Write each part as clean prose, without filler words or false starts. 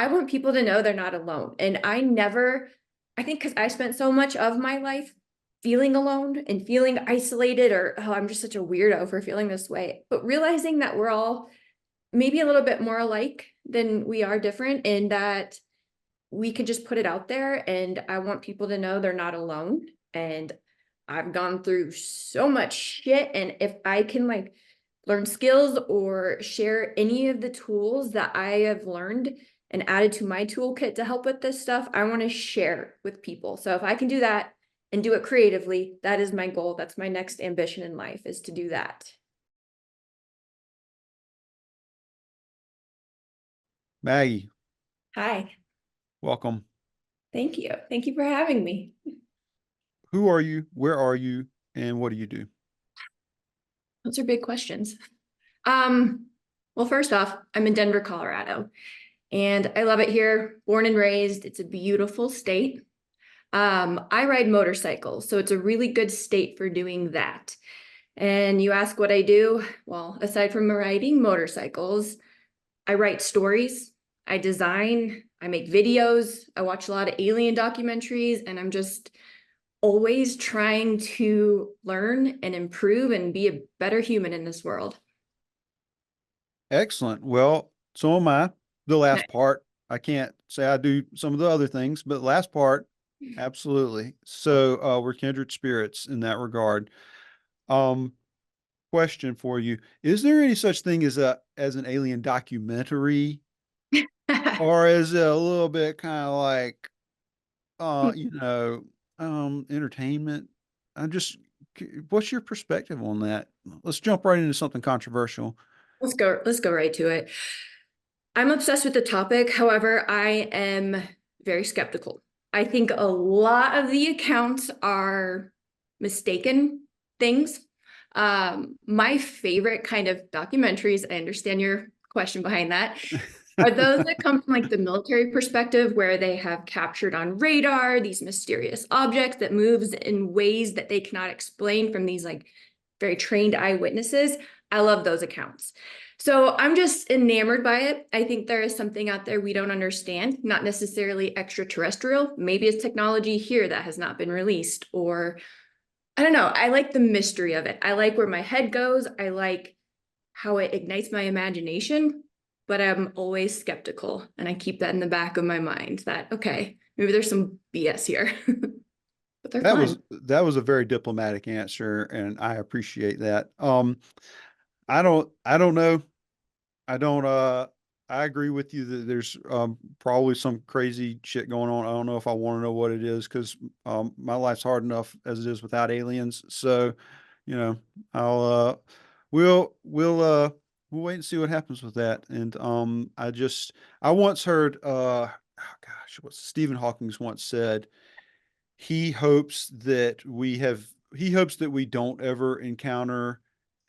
I want people to know they're not alone. And I think because I spent so much of my life feeling alone and feeling isolated, or, oh, I'm just such a weirdo for feeling this way. But realizing that we're all maybe a little bit more alike than we are different, and that we can just put it out there. And I want people to know they're not alone. And I've gone through so much shit. And if I can like learn skills or share any of the tools that I have learned and added to my toolkit to help with this stuff, I want to share with people. So if I can do that and do it creatively, that is my goal. That's my next ambition in life, is to do that. Maggie, Hi. welcome. Thank you. Thank you for having me. Who are you? Where are you? And what do you do? Those are big questions. Um, well, first off, I'm in Denver, Colorado, and I love it here. Born and raised. It's a beautiful state. I ride motorcycles, so it's a really good state for doing that. And you ask what I do? Well, aside from riding motorcycles, I write stories, I design, I make videos, I watch a lot of alien documentaries, and I'm just always trying to learn and improve and be a better human in this world. Excellent. Well, so am I. The last part, I can't say I do some of the other things, but the last part, absolutely. So we're kindred spirits in that regard. Um, Question for you. Is there any such thing as an alien documentary, or is it a little bit kind of like you know, entertainment? I'm just what's your perspective on that? Let's jump right into something controversial. Let's go right to it. I'm obsessed with the topic. However, I am very skeptical. I think a lot of the accounts are mistaken things. My favorite kind of documentaries, I understand your question behind that, are those that come from like the military perspective, where they have captured on radar these mysterious objects that moves in ways that they cannot explain from these like very trained eyewitnesses. I love those accounts. So I'm just enamored by it. I think there is something out there we don't understand, not necessarily extraterrestrial. Maybe it's technology here that has not been released, or I don't know. I like the mystery of it. I like where my head goes. I like how it ignites my imagination, but I'm always skeptical. And I keep that in the back of my mind that, okay, maybe there's some BS here, but they're fun. That was a very diplomatic answer, and I appreciate that. I don't know. I don't I agree with you that there's probably some crazy shit going on. I don't know if I want to know what it is because my life's hard enough as it is without aliens. So, you know, I'll we'll we'll wait and see what happens with that. And I once heard oh gosh, what Stephen Hawking once said, he hopes that he hopes that we don't ever encounter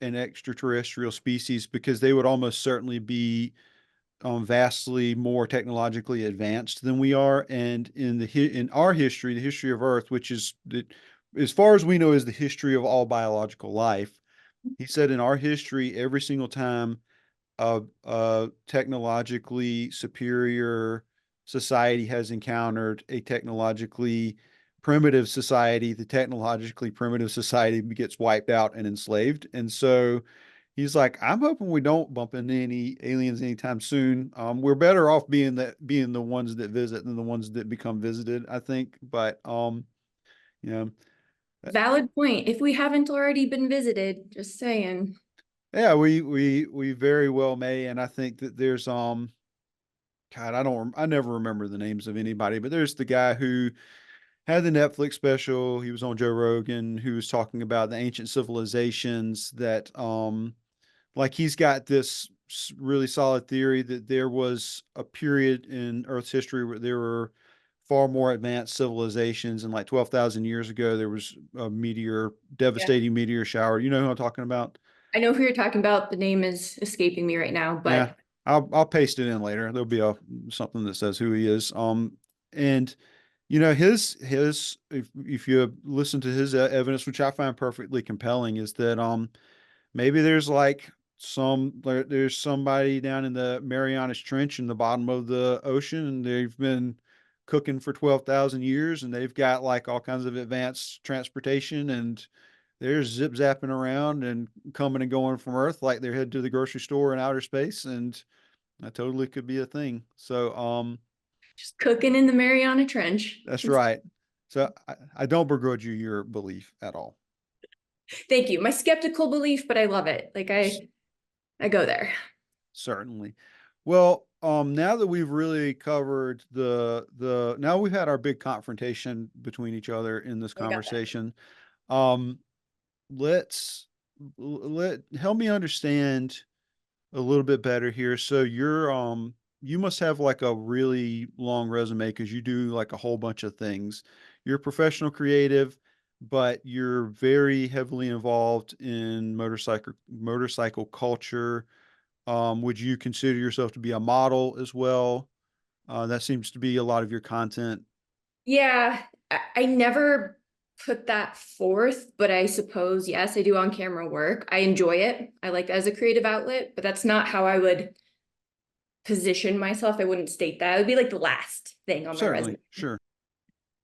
an extraterrestrial species because they would almost certainly be vastly more technologically advanced than we are. And in our history, the history of Earth, which is as far as we know, is the history of all biological life. He said in our history, every single time a technologically superior society has encountered a technologically primitive society, the technologically primitive society gets wiped out and enslaved. And so he's like, I'm hoping we don't bump into any aliens anytime soon. We're better off being the ones that visit than the ones that become visited, I think. But you know, Valid point. If we haven't already been visited, just saying. yeah, we very well may. And I think that there's God, I never remember the names of anybody, but there's the guy who had the Netflix special. He was on Joe Rogan, who was talking about the ancient civilizations that, like he's got this really solid theory that there was a period in Earth's history where there were far more advanced civilizations, and like 12,000 years ago, there was a Yeah. devastating meteor shower. You know who I'm talking about? I know who you're talking about. The name is escaping me right now, Yeah, but I'll paste it in later. There'll be a something that says who he is. And you know his if you listen to his evidence, which I find perfectly compelling, is that maybe there's like there's somebody down in the Marianas Trench in the bottom of the ocean, and they've been cooking for 12,000 years, and they've got like all kinds of advanced transportation, and they're zip zapping around and coming and going from Earth like they're headed to the grocery store in outer space, and that totally could be a thing. So, Just cooking in the Mariana Trench. that's right. So I don't begrudge you your belief at all. Thank you. My skeptical belief, but I love it. Like I go there. Certainly. Well, now that we've really covered now we've had our big confrontation between each other in this I got that. conversation. Um, let's help me understand a little bit better here. So you must have like a really long resume because you do like a whole bunch of things. You're a professional creative, but you're very heavily involved in motorcycle culture. Would you consider yourself to be a model as well? That seems to be a lot of your content. Yeah, I never put that forth, but I suppose, yes, I do on camera work. I enjoy it. I like it as a creative outlet, but that's not how I would position myself. I wouldn't state that. It would be like the last thing on my resume. Certainly, sure.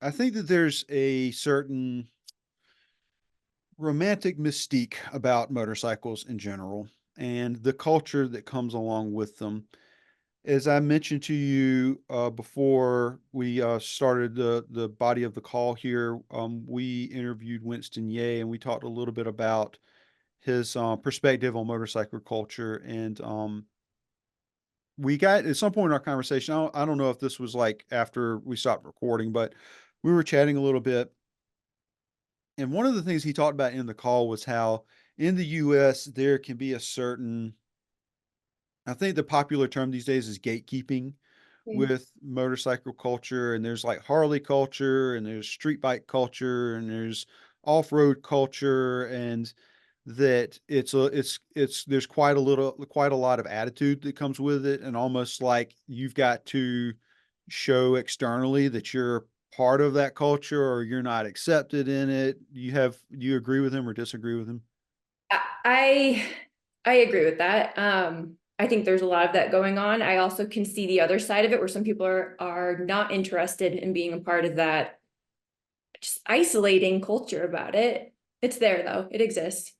I think that there's a certain romantic mystique about motorcycles in general and the culture that comes along with them. As I mentioned to you before we started the body of the call here, we interviewed Winston Ye, and we talked a little bit about his perspective on motorcycle culture. And we got at some point in our conversation, I don't know if this was like after we stopped recording, but we were chatting a little bit. And one of the things he talked about in the call was how in the US, there can be a certain, I think the popular term these days is gatekeeping Mm. with motorcycle culture. And there's like Harley culture, and there's street bike culture, and there's off-road culture, and that there's quite a lot of attitude that comes with it, and almost like you've got to show externally that you're part of that culture or you're not accepted in it. Do you agree with him or disagree with him? I I agree with that. I think there's a lot of that going on. I also can see the other side of it where some people are not interested in being a part of that just isolating culture about it. It's there though. It exists.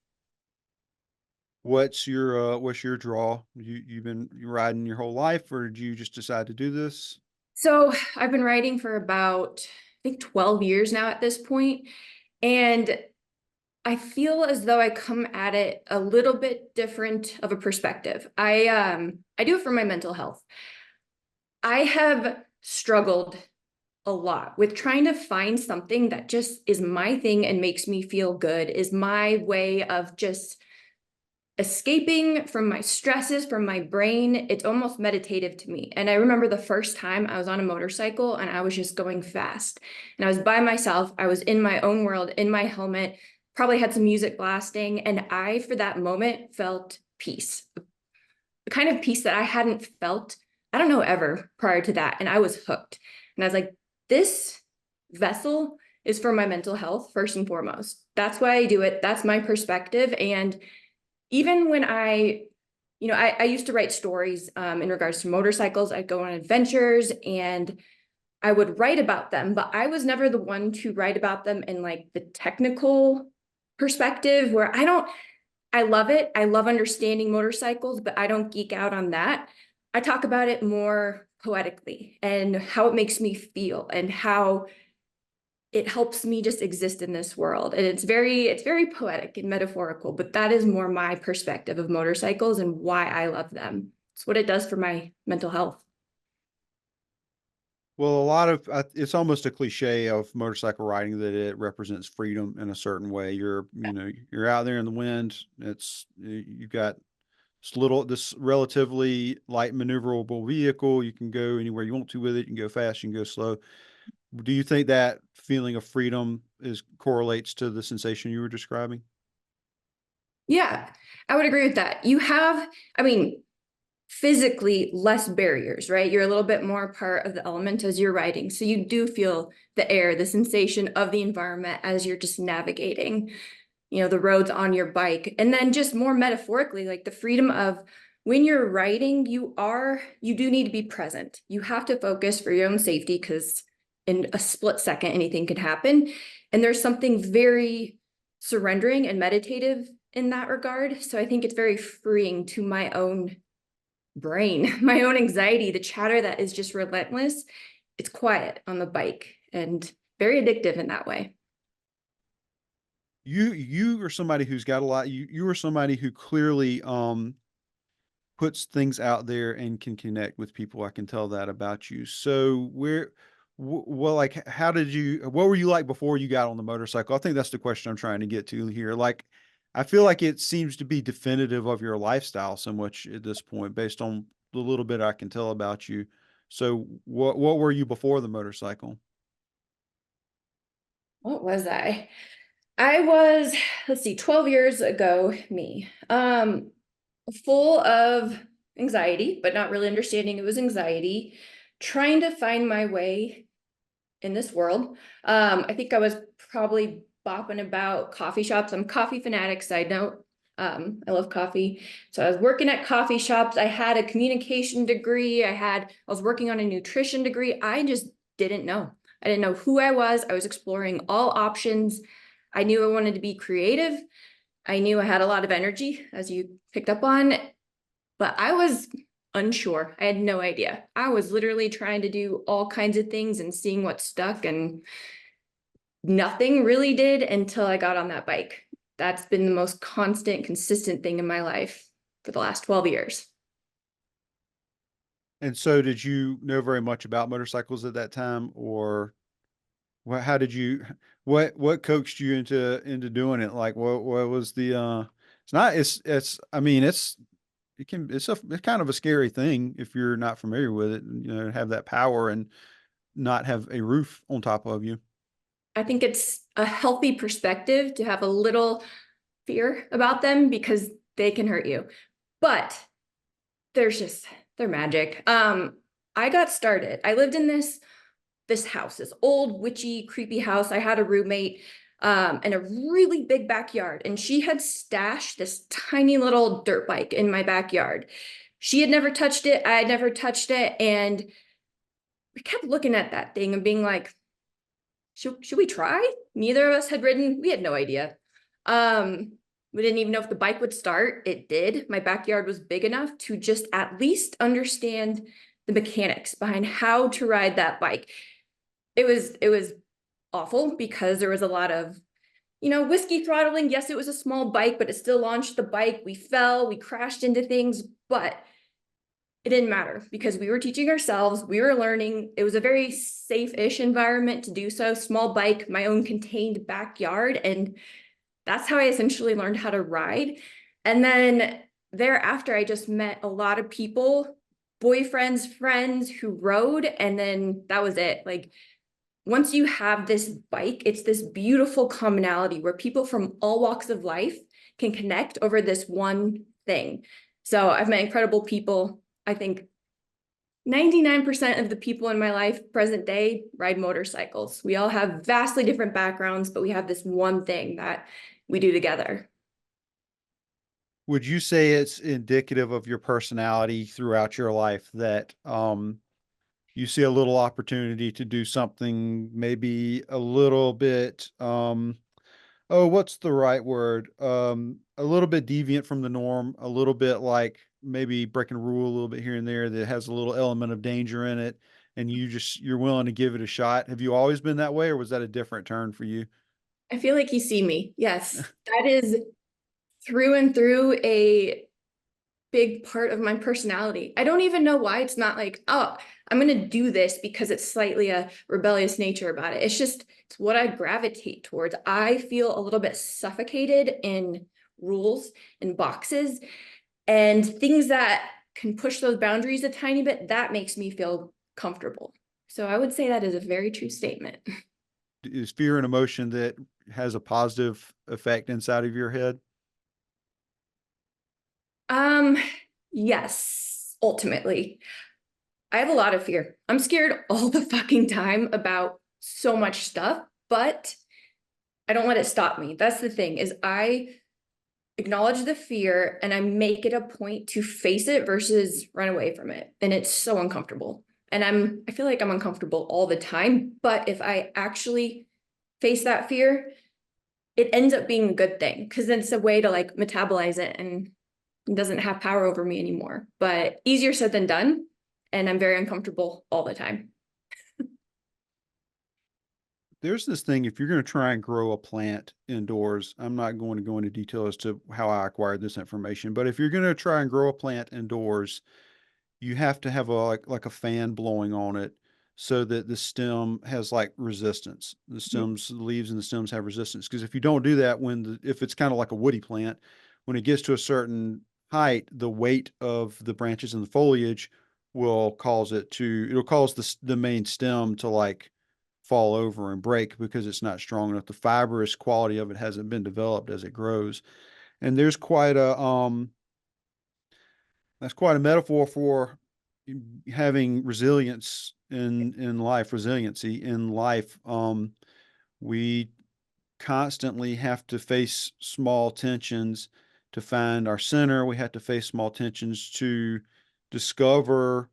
What's your draw? You've been riding your whole life, or did you just decide to do this? So I've been writing for about, I think 12 years now at this point, and I feel as though I come at it a little bit different of a perspective. I do it for my mental health. I have struggled a lot with trying to find something that just is my thing and makes me feel good, is my way of just escaping from my stresses, from my brain. It's almost meditative to me. And I remember the first time I was on a motorcycle and I was just going fast. And I was by myself. I was in my own world, in my helmet, probably had some music blasting. And I, for that moment, felt peace. The kind of peace that I hadn't felt, I don't know, ever prior to that. And I was hooked. And I was like, this vessel is for my mental health, first and foremost. That's why I do it. That's my perspective. And even when I used to write stories in regards to motorcycles. I'd go on adventures and I would write about them, but I was never the one to write about them in like the technical perspective where I love it. I love understanding motorcycles, but I don't geek out on that. I talk about it more poetically and how it makes me feel and how it helps me just exist in this world. And it's very poetic and metaphorical, but that is more my perspective of motorcycles and why I love them. It's what it does for my mental health. Well, a lot of it's almost a cliche of motorcycle riding that it represents freedom in a certain way. You're out there in the wind. You've got this relatively light maneuverable vehicle. You can go anywhere you want to with it. You can go fast, you can go slow. Do you think that feeling of freedom is correlates to the sensation you were describing? Yeah, I would agree with that. I mean, physically less barriers, right? You're a little bit more part of the element as you're riding. So you do feel the air, the sensation of the environment as you're just navigating. the roads on your bike. And then just more metaphorically, like the freedom of when you're riding, you do need to be present. You have to focus for your own safety because in a split second, anything can happen. And there's something very surrendering and meditative in that regard. So I think it's very freeing to my own brain, my own anxiety, the chatter that is just relentless. It's quiet on the bike and very addictive in that way. You are somebody who's got a lot. You are somebody who clearly puts things out there and can connect with people. I can tell that about you. So well, like, what were you like before you got on the motorcycle? I think that's the question I'm trying to get to here. Like, I feel like it seems to be definitive of your lifestyle so much at this point, based on the little bit I can tell about you. So what were you before the motorcycle? What was I? I was, let's see, 12 years ago, me, full of anxiety, but not really understanding it was anxiety, trying to find my way in this world. I think I was probably bopping about coffee shops. I'm a coffee fanatic, side note. I love coffee. So I was working at coffee shops. I had a communication degree. I was working on a nutrition degree. I just didn't know. I didn't know who I was. I was exploring all options. I knew I wanted to be creative. I knew I had a lot of energy, as you picked up on, but I was unsure. I had no idea. I was literally trying to do all kinds of things and seeing what stuck, and nothing really did until I got on that bike. That's been the most constant, consistent thing in my life for the last 12 years. And so, did you know very much about motorcycles at that time, or how did you, what coaxed you into doing it? Like, what was the, it's not, I mean, it's kind of a scary thing if you're not familiar with it, have that power and not have a roof on top of you. I think it's a healthy perspective to have a little fear about them because they can hurt you. But they're magic. I got started. I lived in this house, this old witchy, creepy house. I had a roommate and a really big backyard, and she had stashed this tiny little dirt bike in my backyard. She had never touched it. I had never touched it, and we kept looking at that thing and being like, should we try? Neither of us had ridden. We had no idea. We didn't even know if the bike would start. It did. My backyard was big enough to just at least understand the mechanics behind how to ride that bike. It was awful because there was a lot of, whiskey throttling. Yes, it was a small bike, but it still launched the bike. We fell, we crashed into things, but it didn't matter because we were teaching ourselves, we were learning. It was a very safe-ish environment to do so. Small bike, my own contained backyard. And that's how I essentially learned how to ride. And then thereafter, I just met a lot of people, boyfriends, friends who rode. And then that was it. Like, once you have this bike, it's this beautiful commonality where people from all walks of life can connect over this one thing. So I've met incredible people. I think 99% of the people in my life present day ride motorcycles. We all have vastly different backgrounds, but we have this one thing that we do together. Would you say it's indicative of your personality throughout your life that, you see a little opportunity to do something maybe a little bit, oh, what's the right word? A little bit deviant from the norm, a little bit like maybe breaking a rule a little bit here and there that has a little element of danger in it, and you're willing to give it a shot. Have you always been that way, or was that a different turn for you? I feel like you see me. Yes, that is through and through a big part of my personality. I don't even know why. It's not like, oh, I'm going to do this because it's slightly a rebellious nature about it. It's what I gravitate towards. I feel a little bit suffocated in rules and boxes and things that can push those boundaries a tiny bit. That makes me feel comfortable. So I would say that is a very true statement. Is fear an emotion that has a positive effect inside of your head? Um, yes, ultimately. I have a lot of fear. I'm scared all the fucking time about so much stuff, but I don't let it stop me. That's the thing, is I acknowledge the fear and I make it a point to face it versus run away from it. And it's so uncomfortable. And I feel like I'm uncomfortable all the time, but if I actually face that fear, it ends up being a good thing because it's a way to like metabolize it and it doesn't have power over me anymore. But easier said than done. And I'm very uncomfortable all the time. There's this thing, if you're going to try and grow a plant indoors, I'm not going to go into detail as to how I acquired this information, but if you're going to try and grow a plant indoors, you have to have a like a fan blowing on it so that the stem has like resistance. The stems, the leaves and the stems have resistance. Because if you don't do that, if it's kind of like a woody plant, when it gets to a certain height, the weight of the branches and the foliage will cause it'll cause the main stem to like fall over and break because it's not strong enough. The fibrous quality of it hasn't been developed as it grows. And there's quite a that's quite a metaphor for having resilience in life, resiliency in life. We constantly have to face small tensions to find our center. We have to face small tensions to discover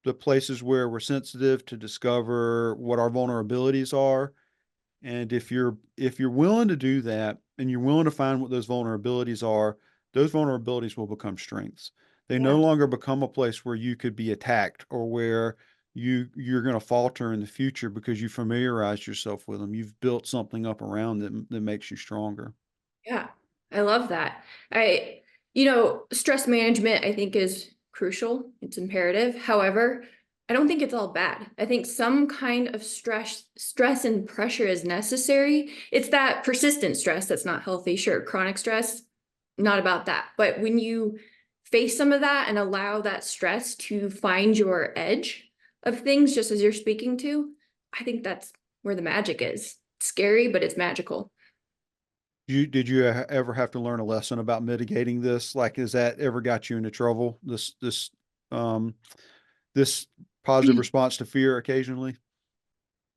the places where we're sensitive, to discover what our vulnerabilities are. And if you're willing to do that and you're willing to find what those vulnerabilities are, those vulnerabilities will become strengths. They no Yeah. longer become a place where you could be attacked or where you're going to falter in the future because you familiarized yourself with them. You've built something up around them that makes you stronger. Yeah, I love that. Stress management, I think, is crucial. It's imperative. However, I don't think it's all bad. I think some kind of stress and pressure is necessary. It's that persistent stress that's not healthy. Sure, chronic stress, not about that. But when you face some of that and allow that stress to find your edge of things, just as you're speaking to, I think that's where the magic is. It's scary, but it's magical. Did you ever have to learn a lesson about mitigating this? Like, has that ever got you into trouble? Um, this positive response to fear occasionally?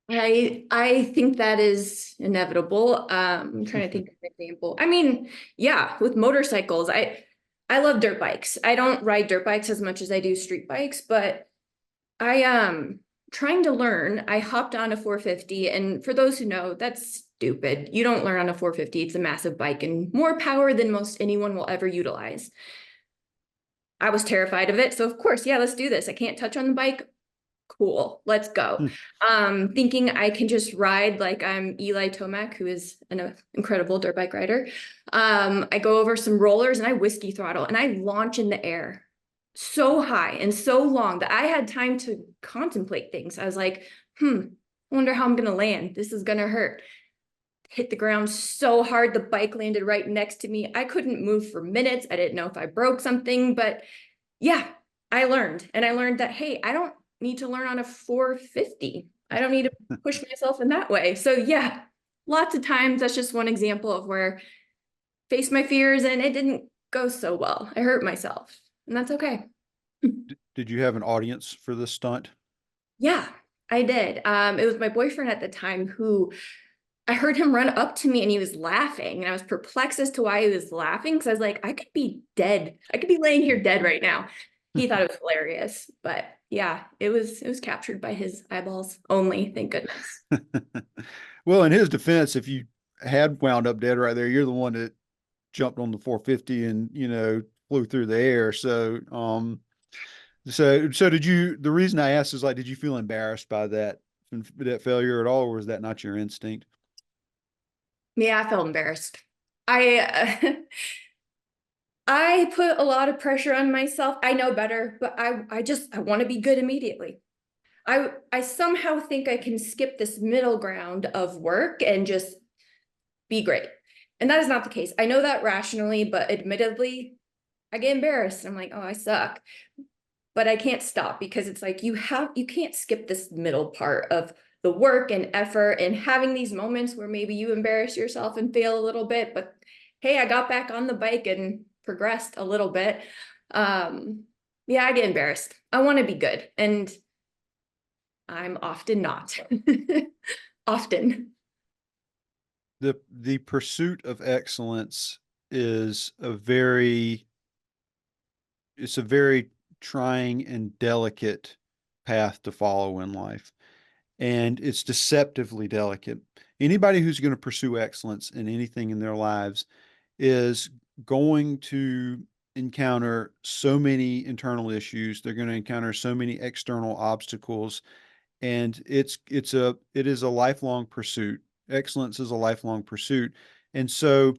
I think that is inevitable. I'm trying to think of an example. I mean, yeah, with motorcycles, I love dirt bikes. I don't ride dirt bikes as much as I do street bikes, but I trying to learn. I hopped on a 450, and for those who know, that's stupid. You don't learn on a 450. It's a massive bike and more power than most anyone will ever utilize. I was terrified of it, so of course, yeah, let's do this. I can't touch on the bike. Cool, let's go. Thinking I can just ride like I'm Eli Tomac, who is an incredible dirt bike rider. I go over some rollers and I whiskey throttle and I launch in the air so high and so long that I had time to contemplate things. I was like, I wonder how I'm gonna land. This is gonna hurt. Hit the ground so hard, the bike landed right next to me. I couldn't move for minutes. I didn't know if I broke something, but yeah, I learned. And I learned that, hey, I don't need to learn on a 450. I don't need to push myself in that way. So yeah, lots of times that's just one example of where face my fears and it didn't go so well. I hurt myself and that's okay. Did you have an audience for this stunt? Yeah, I did. It was my boyfriend at the time who I heard him run up to me and he was laughing and I was perplexed as to why he was laughing because I was like, I could be dead. I could be laying here dead right now. He thought it was hilarious, but yeah, it was captured by his eyeballs only, thank goodness. Well, in his defense, if you had wound up dead right there, you're the one that jumped on the 450 and, flew through the air. So the reason I asked is like, did you feel embarrassed by that failure at all, or was that not your instinct? Yeah, I felt embarrassed. I I put a lot of pressure on myself. I know better, but I want to be good immediately. I somehow think I can skip this middle ground of work and just be great. And that is not the case. I know that rationally, but admittedly, I get embarrassed. I'm like, oh, I suck. But I can't stop because it's like you can't skip this middle part of the work and effort and having these moments where maybe you embarrass yourself and fail a little bit, but hey, I got back on the bike and progressed a little bit. Yeah, I get embarrassed. I want to be good, and I'm often not. Often. the pursuit of excellence is it's a very trying and delicate path to follow in life. And it's deceptively delicate. Anybody who's going to pursue excellence in anything in their lives is going to encounter so many internal issues. They're going to encounter so many external obstacles, and it is a lifelong pursuit. Excellence is a lifelong pursuit. And so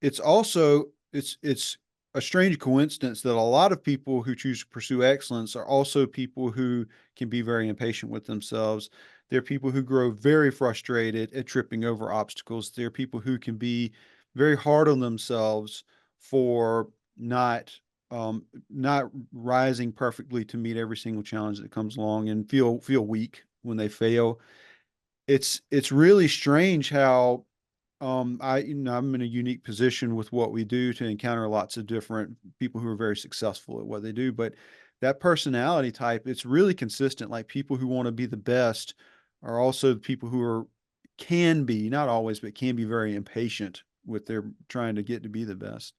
it's a strange coincidence that a lot of people who choose to pursue excellence are also people who can be very impatient with themselves. They're people who grow very frustrated at tripping over obstacles. They're people who can be very hard on themselves for not rising perfectly to meet every single challenge that comes along, and feel weak when they fail. It's really strange how I'm in a unique position with what we do to encounter lots of different people who are very successful at what they do. But that personality type, it's really consistent. Like, people who want to be the best are also the people who can be, not always, but can be very impatient with their trying to get to be the best.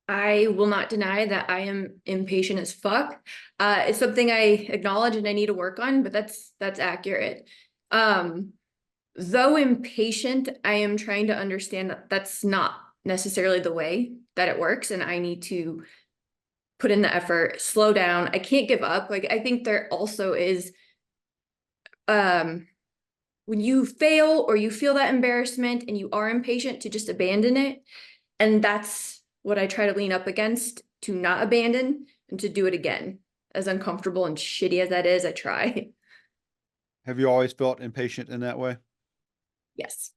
I will not deny that I am impatient as fuck. It's something I acknowledge and I need to work on, but that's accurate. Though impatient, I am trying to understand that that's not necessarily the way that it works, and I need to put in the effort, slow down. I can't give up. Like, I think there also is, when you fail or you feel that embarrassment and you are impatient, to just abandon it. And that's what I try to lean up against, to not abandon and to do it again. As uncomfortable and shitty as that is, I try. Have you always felt impatient in that way? Yes,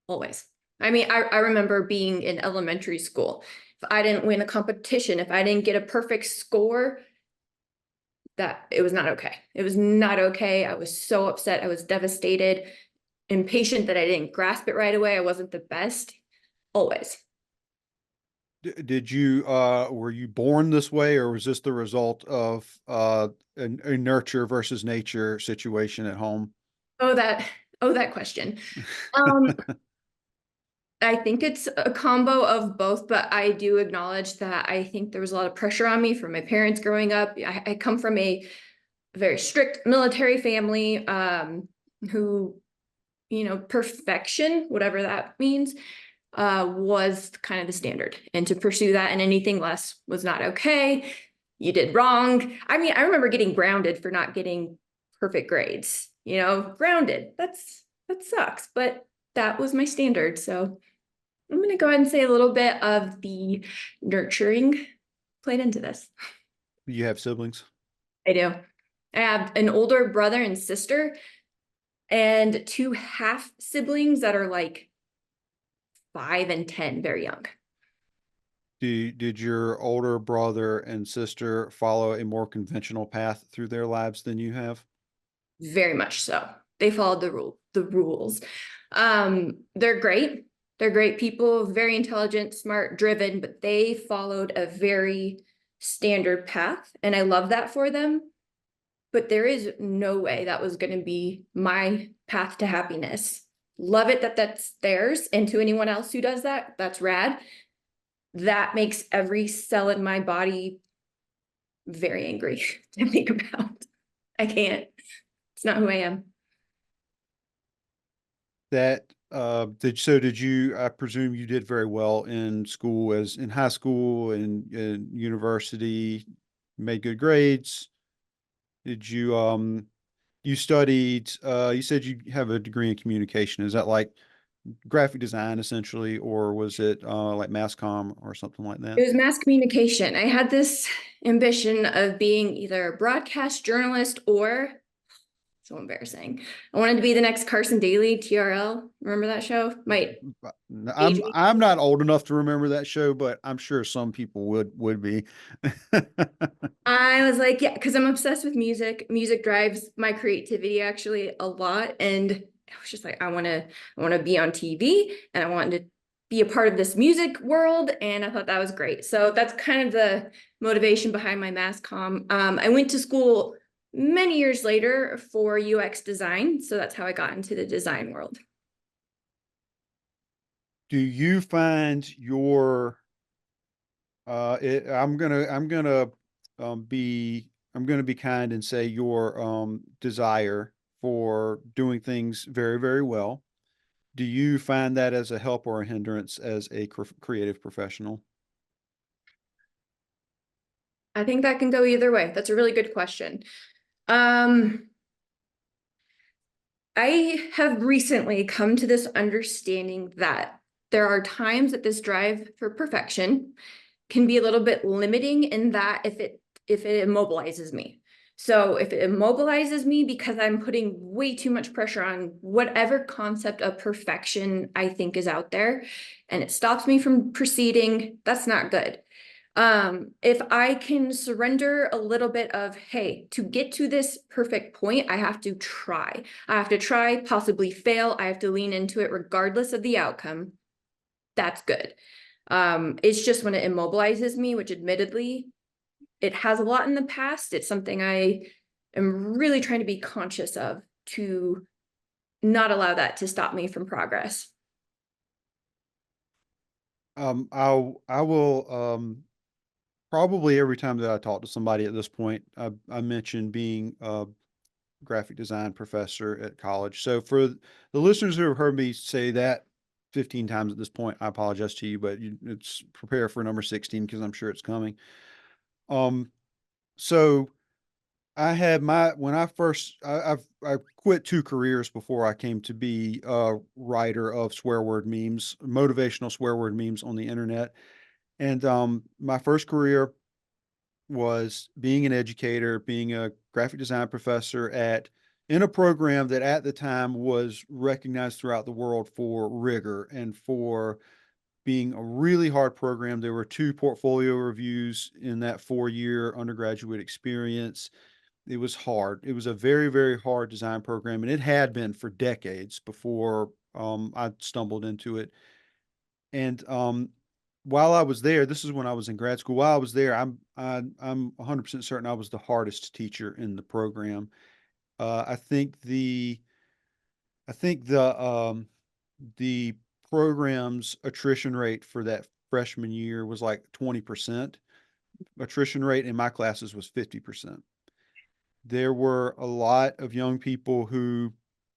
always. I mean, I remember being in elementary school. If I didn't win a competition, if I didn't get a perfect score, that it was not okay. It was not okay. I was so upset. I was devastated, impatient that I didn't grasp it right away. I wasn't the best. Always. Did you were you born this way, or was this the result of a nurture versus nature situation at home? Oh, that question. Um, I think it's a combo of both, but I do acknowledge that I think there was a lot of pressure on me from my parents growing up. I come from a very strict military family, who, perfection, whatever that means, was kind of the standard. And to pursue that and anything less was not okay. You did wrong. I mean, I remember getting grounded for not getting perfect grades, grounded. That sucks, but that was my standard. So I'm going to go ahead and say a little bit of the nurturing played into this. You have siblings? I do. I have an older brother and sister, and two half siblings that are like 5 and 10, very young. Did your older brother and sister follow a more conventional path through their lives than you have? Very much so. They followed the rules. They're great. They're great people, very intelligent, smart, driven, but they followed a very standard path. And I love that for them. But there is no way that was going to be my path to happiness. Love it that that's theirs. And to anyone else who does that, that's rad. That makes every cell in my body very angry to think about. I can't. It's not who I am. That did you, I presume you did very well in school, as in high school and in university, made good grades. Did you studied, you said you have a degree in communication. Is that like graphic design essentially, or was it like mass comm or something like that? It was mass communication. I had this ambition of being either a broadcast journalist or, so embarrassing, I wanted to be the next Carson Daly, TRL. Remember that show? Might age me. I'm not old enough to remember that show, but I'm sure some people would be. I was like, yeah, because I'm obsessed with music. Music drives my creativity actually a lot. And I was just like, I want to be on TV and I wanted to be a part of this music world. And I thought that was great. So that's kind of the motivation behind my mass comm. I went to school many years later for UX design. So that's how I got into the design world. Do you find your I'm gonna be kind and say your desire for doing things very, very well. Do you find that as a help or a hindrance as a creative professional? I think that can go either way. That's a really good question. Um, I have recently come to this understanding that there are times that this drive for perfection can be a little bit limiting in that if it immobilizes me. So if it immobilizes me because I'm putting way too much pressure on whatever concept of perfection I think is out there, and it stops me from proceeding, that's not good. If I can surrender a little bit of, hey, to get to this perfect point, I have to try. I have to try, possibly fail. I have to lean into it regardless of the outcome. That's good. It's just when it immobilizes me, which admittedly it has a lot in the past. It's something I am really trying to be conscious of to not allow that to stop me from progress. I will probably every time that I talk to somebody at this point, I mention being a graphic design professor at college. So for the listeners who have heard me say that 15 times at this point, I apologize to you, but it's prepare for number 16 because I'm sure it's coming. Um, so I had my when I first I quit two careers before I came to be a writer of swear word memes, motivational swear word memes on the internet. And my first career was being an educator, being a graphic design professor at in a program that at the time was recognized throughout the world for rigor and for being a really hard program. There were two portfolio reviews in that 4 year undergraduate experience. It was hard. It was a very, very hard design program, and it had been for decades before I stumbled into it. And while I was there, this is when I was in grad school. While I was there, I'm 100% certain I was the hardest teacher in the program. I think the program's attrition rate for that freshman year was like 20%. Attrition rate in my classes was 50%. There were a lot of young people who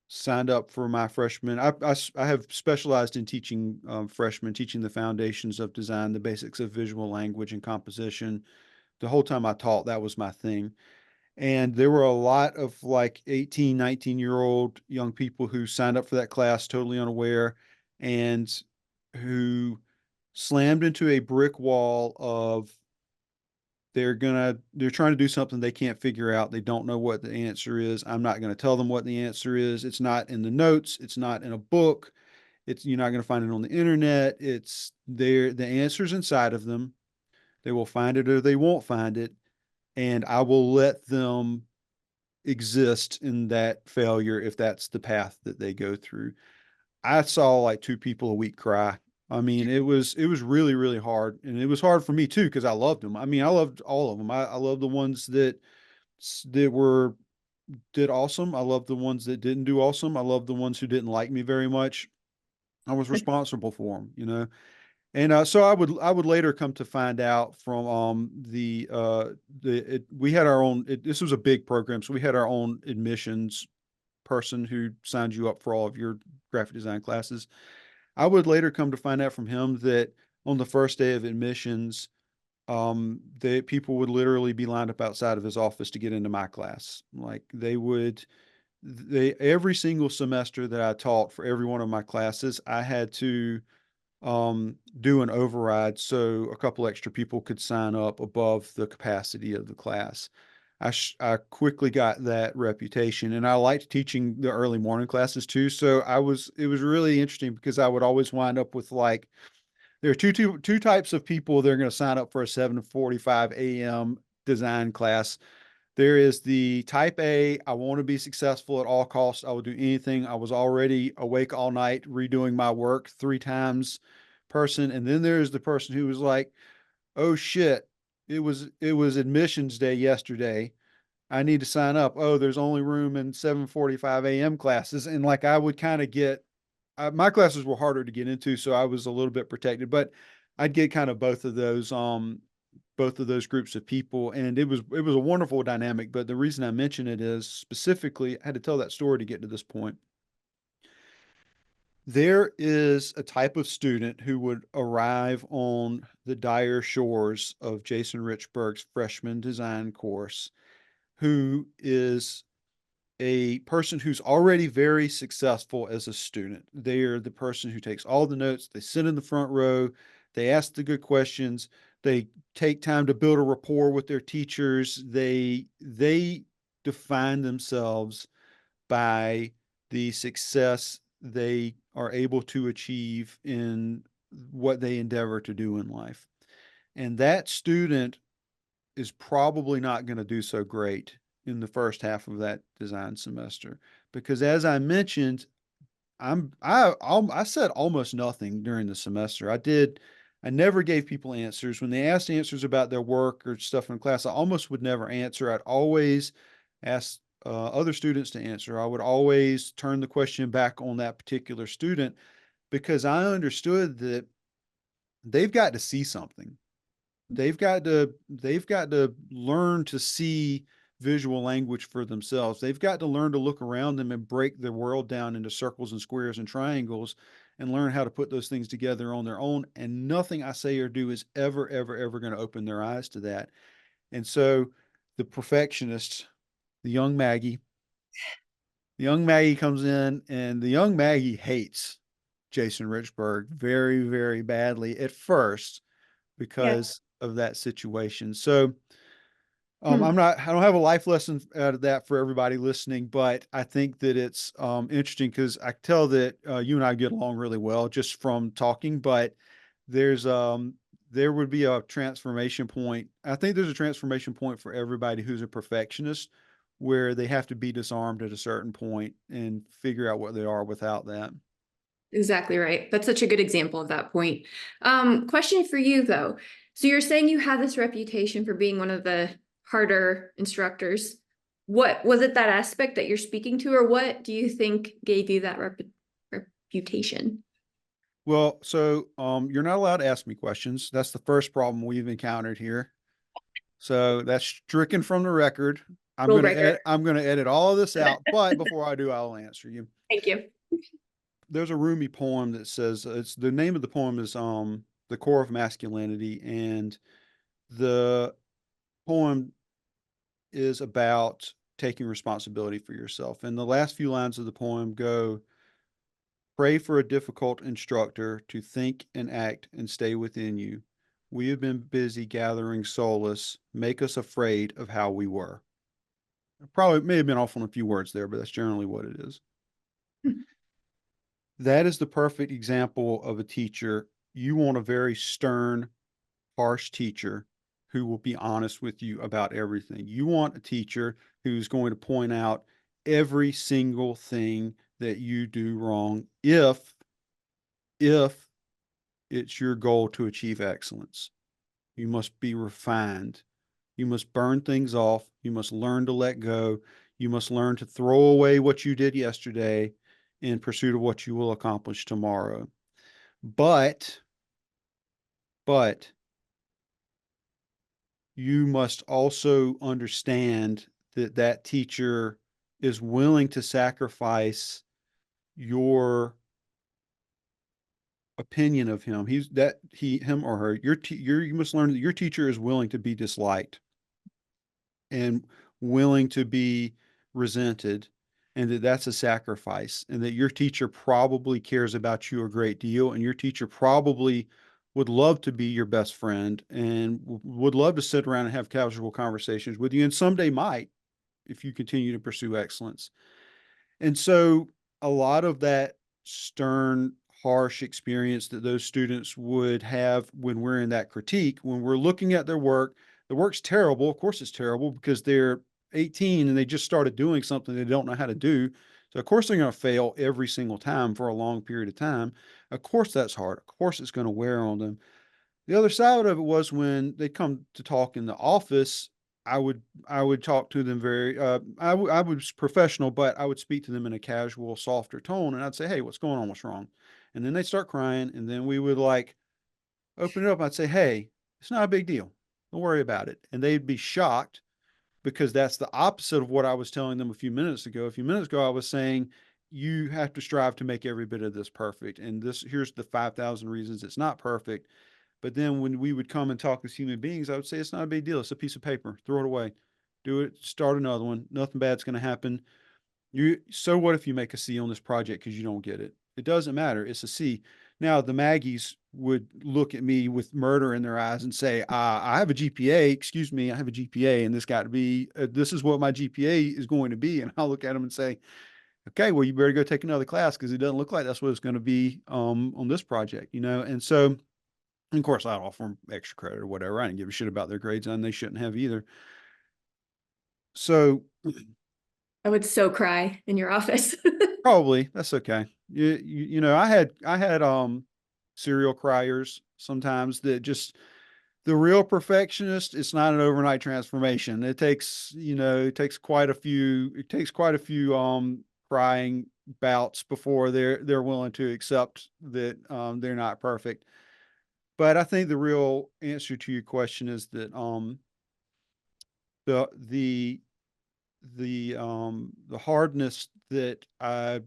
signed up for my freshman. I have specialized in teaching freshmen, teaching the foundations of design, the basics of visual language and composition. The whole time I taught, that was my thing. And there were a lot of like 18, 19-year-old young people who signed up for that class totally unaware and who slammed into a brick wall of they're trying to do something they can't figure out. They don't know what the answer is. I'm not going to tell them what the answer is. It's not in the notes. It's not in a book. It's you're not going to find it on the internet. It's there. The answer's inside of them. They will find it or they won't find it. And I will let them exist in that failure if that's the path that they go through. I saw like two people a week cry. I mean, it was really, really hard. And it was hard for me too, because I loved them. I mean, I loved all of them. I love the ones that were did awesome. I love the ones that didn't do awesome. I love the ones who didn't like me very much. I was responsible for them, you know. And so I would later come to find out from we had our own this was a big program, so we had our own admissions person who signed you up for all of your graphic design classes. I would later come to find out from him that on the first day of admissions, the people would literally be lined up outside of his office to get into my class. Like they every single semester that I taught for every one of my classes, I had to do an override so a couple extra people could sign up above the capacity of the class. I quickly got that reputation, and I liked teaching the early morning classes too. So it was really interesting because I would always wind up with like there are two types of people that are going to sign up for a 7:45 a.m. design class. There is the type A, I want to be successful at all costs. I will do anything. I was already awake all night redoing my work 3 times person. And then there's the person who was like, oh shit, it was admissions day yesterday. I need to sign up. Oh, there's only room in 7:45 a.m. classes. And like I would kind of get my classes were harder to get into, so I was a little bit protected, but I'd get kind of both of those groups of people, and it was a wonderful dynamic. But the reason I mention it is specifically, I had to tell that story to get to this point. There is a type of student who would arrive on the dire shores of Jason Richburg's freshman design course, who is a person who's already very successful as a student. They are the person who takes all the notes, they sit in the front row, they ask the good questions, they take time to build a rapport with their teachers. They define themselves by the success they are able to achieve in what they endeavor to do in life. And that student is probably not going to do so great in the first half of that design semester because, as I mentioned, I said almost nothing during the semester. I never gave people answers when they asked answers about their work or stuff in class. I almost would never answer. I'd always ask other students to answer. I would always turn the question back on that particular student because I understood that they've got to see something. They've got to learn to see visual language for themselves. They've got to learn to look around them and break the world down into circles and squares and triangles and learn how to put those things together on their own. And nothing I say or do is ever going to open their eyes to that. And so the perfectionist, the young Maggie, the young Maggie comes in, and the young Maggie hates Jason Richburg very badly at first Yeah. because of that situation. So Hmm. I don't have a life lesson out of that for everybody listening, but I think that it's interesting because I can tell that you and I get along really well just from talking, but there's there would be a transformation point. I think there's a transformation point for everybody who's a perfectionist where they have to be disarmed at a certain point and figure out what they are without that. Exactly right. That's such a good example of that point. Question for you though. So you're saying you have this reputation for being one of the harder instructors. What was it, that aspect that you're speaking to, or what do you think gave you that reputation? Well, so you're not allowed to ask me questions. That's the first problem we've encountered here. So that's stricken from the record. Rule breaker. I'm gonna edit all of this out, but before I do, I'll answer you. Thank you. There's a Rumi poem that says it's the name of the poem is The Core of Masculinity, and the poem is about taking responsibility for yourself. And the last few lines of the poem go, pray for a difficult instructor to think and act and stay within you. We have been busy gathering solace, make us afraid of how we were. Probably may have been off on a few words there, but that's generally what it is. That is the perfect example of a teacher. You want a very stern, harsh teacher who will be honest with you about everything. You want a teacher who's going to point out every single thing that you do wrong if it's your goal to achieve excellence. You must be refined. You must burn things off. You must learn to let go. You must learn to throw away what you did yesterday in pursuit of what you will accomplish tomorrow. But, but you must also understand that that teacher is willing to sacrifice your opinion of him. Him or her. You must learn that your teacher is willing to be disliked and willing to be resented, and that that's a sacrifice, and that your teacher probably cares about you a great deal, and your teacher probably would love to be your best friend and would love to sit around and have casual conversations with you, and someday might if you continue to pursue excellence. And so a lot of that stern, harsh experience that those students would have when we're in that critique, when we're looking at their work, the work's terrible. Of course, it's terrible because they're 18 and they just started doing something they don't know how to do. So, of course, they're going to fail every single time for a long period of time. Of course, that's hard. Of course, it's going to wear on them. The other side of it was when they come to talk in the office, I would talk to them very I was professional, but I would speak to them in a casual, softer tone, and I'd say, "Hey, what's going on? What's wrong?" And then they start crying, and then we would like open it up. I'd say, "Hey, it's not a big deal. Don't worry about it." And they'd be shocked because that's the opposite of what I was telling them a few minutes ago. A few minutes ago, I was saying, "You have to strive to make every bit of this perfect, and this here's the 5,000 reasons it's not perfect." But then when we would come and talk as human beings, I would say it's not a big deal. It's a piece of paper. Throw it away. Do it. Start another one. Nothing bad's going to happen. So what if you make a C on this project because you don't get it? It doesn't matter. It's a C. Now the Maggies would look at me with murder in their eyes and say, "I have a GPA. Excuse me, I have a GPA, and this got to be. This is what my GPA is going to be." And I'll look at them and say, "Okay, well, you better go take another class because it doesn't look like that's what it's going to be on this project, you know." And so and of course, I'd offer them extra credit or whatever. I didn't give a shit about their grades, and they shouldn't have either. So I would so cry in your office. probably that's okay. You know, I had serial criers sometimes that just the real perfectionist. It's not an overnight transformation. It takes it takes quite a few crying bouts before they're willing to accept that they're not perfect. But I think the real answer to your question is that the the the hardness that I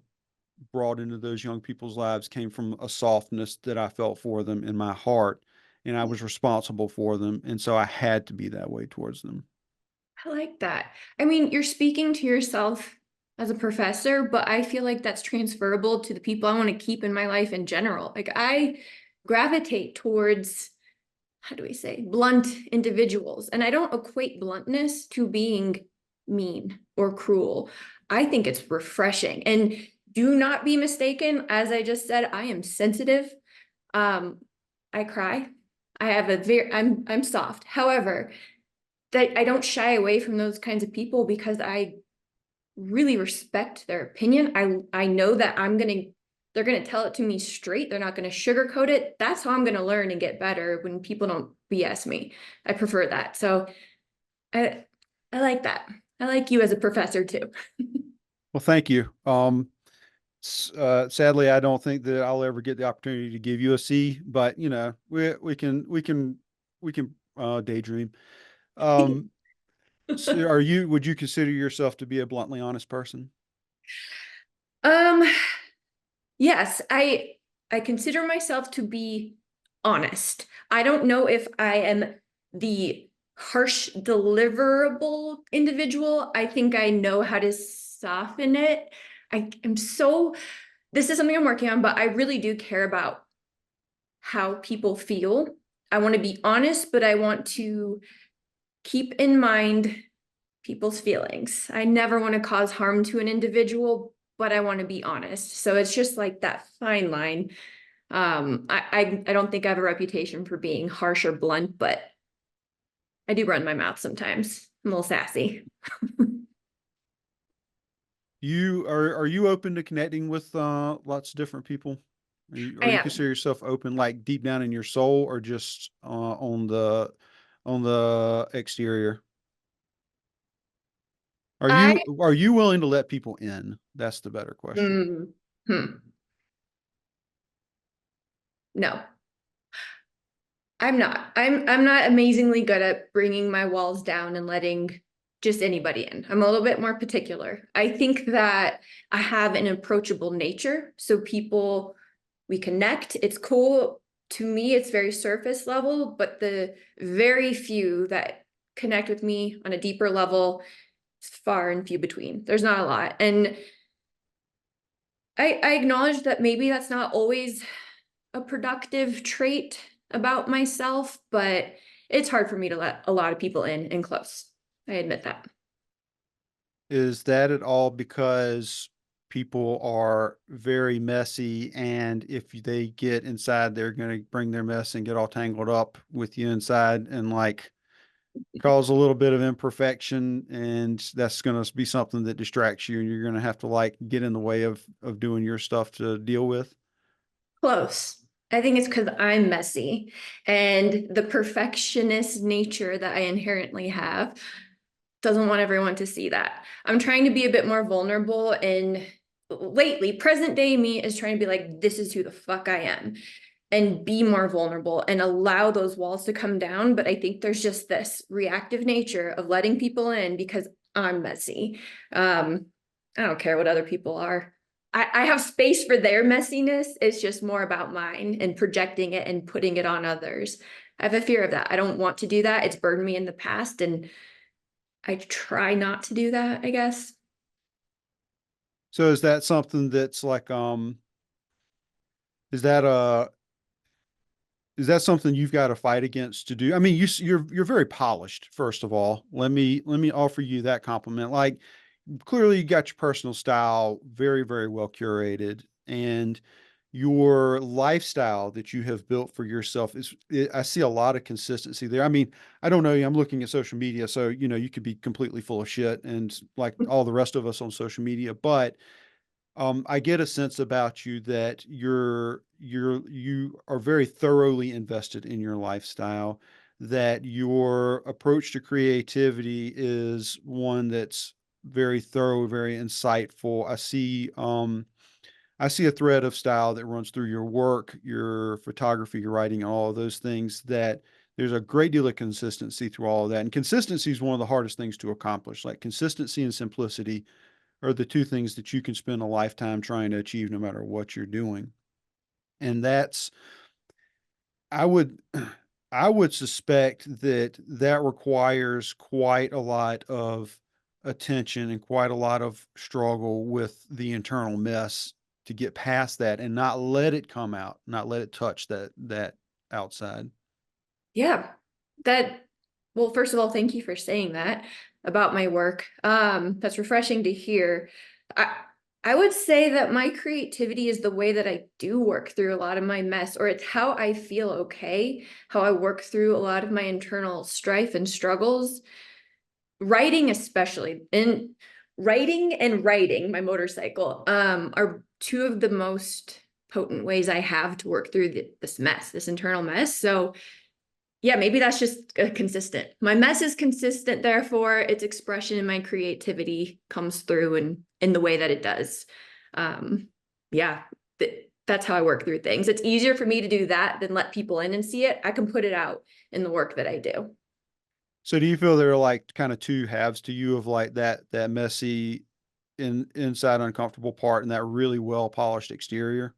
brought into those young people's lives came from a softness that I felt for them in my heart, and I was responsible for them, and so I had to be that way towards them. I like that. I mean, you're speaking to yourself as a professor, but I feel like that's transferable to the people I want to keep in my life in general. Like I gravitate towards, how do we say, blunt individuals. And I don't equate bluntness to being mean or cruel. I think it's refreshing. And do not be mistaken, as I just said, I am sensitive. Um, I cry. I have a I'm soft. However, that I don't shy away from those kinds of people because I really respect their opinion. I know that they're gonna tell it to me straight. They're not gonna sugarcoat it. That's how I'm gonna learn and get better when people don't BS me. I prefer that. So I I like that. I like you as a professor too. Well, thank you. Sadly, I don't think that I'll ever get the opportunity to give you a C, but you know, we can daydream. Um, so would you consider yourself to be a bluntly honest person? Um, yes, I consider myself to be honest. I don't know if I am the harsh deliverable individual. I think I know how to soften it. I am so this is something I'm working on, but I really do care about how people feel. I want to be honest, but I want to keep in mind people's feelings. I never want to cause harm to an individual, but I want to be honest. So it's just like that fine line. I don't think I have a reputation for being harsh or blunt, but I do run my mouth sometimes. I'm a little sassy. Are you open to connecting with lots of different people? I Are you am. consider yourself open like deep down in your soul or just on the exterior? I Are you willing to let people in? That's the better question. mm, hmm, no. I'm not. I'm not amazingly good at bringing my walls down and letting just anybody in. I'm a little bit more particular. I think that I have an approachable nature, so people we connect. It's cool. To me, it's very surface level, but the very few that connect with me on a deeper level, it's far and few between. There's not a lot. And I acknowledge that maybe that's not always a productive trait about myself, but it's hard for me to let a lot of people in and close. I admit that. Is that at all because people are very messy and if they get inside, they're going to bring their mess and get all tangled up with you inside and like cause a little bit of imperfection and that's going to be something that distracts you and you're going to have to like get in the way of doing your stuff to deal with? Close. I think it's because I'm messy and the perfectionist nature that I inherently have. doesn't want everyone to see that. I'm trying to be a bit more vulnerable, and lately, present day me is trying to be like, this is who the fuck I am, and be more vulnerable and allow those walls to come down. But I think there's just this reactive nature of letting people in because I'm messy. I don't care what other people are. I have space for their messiness. It's just more about mine and projecting it and putting it on others. I have a fear of that. I don't want to do that. It's burdened me in the past, and I try not to do that, I guess. So is that something that's like, is that a, is that something you've got to fight against to do? I mean, you're very polished, first of all. Let me offer you that compliment. Like, clearly you got your personal style very, very well curated, and your lifestyle that you have built for yourself I see a lot of consistency there. I mean, I don't know you. I'm looking at social media, so you could be completely full of shit and like all the rest of us on social media, but I get a sense about you that you are very thoroughly invested in your lifestyle, that your approach to creativity is one that's very thorough, very insightful. I see a thread of style that runs through your work, your photography, your writing, all of those things, that there's a great deal of consistency through all of that. And consistency is one of the hardest things to accomplish. Like, consistency and simplicity are the two things that you can spend a lifetime trying to achieve no matter what you're doing. And that's, I would, I would suspect that that requires quite a lot of attention and quite a lot of struggle with the internal mess to get past that and not let it come out, not let it touch that outside. Yeah, that, well, first of all, thank you for saying that about my work. That's refreshing to hear. I I would say that my creativity is the way that I do work through a lot of my mess, or it's how I feel okay, how I work through a lot of my internal strife and struggles. Writing especially, and writing my motorcycle, are two of the most potent ways I have to work through this mess, this internal mess. So yeah, maybe that's just consistent. My mess is consistent, therefore its expression in my creativity comes through in the way that it does. Yeah, that's how I work through things. It's easier for me to do that than let people in and see it. I can put it out in the work that I do. So do you feel there are like kind of two halves to you of like that messy inside uncomfortable part and that really well polished exterior?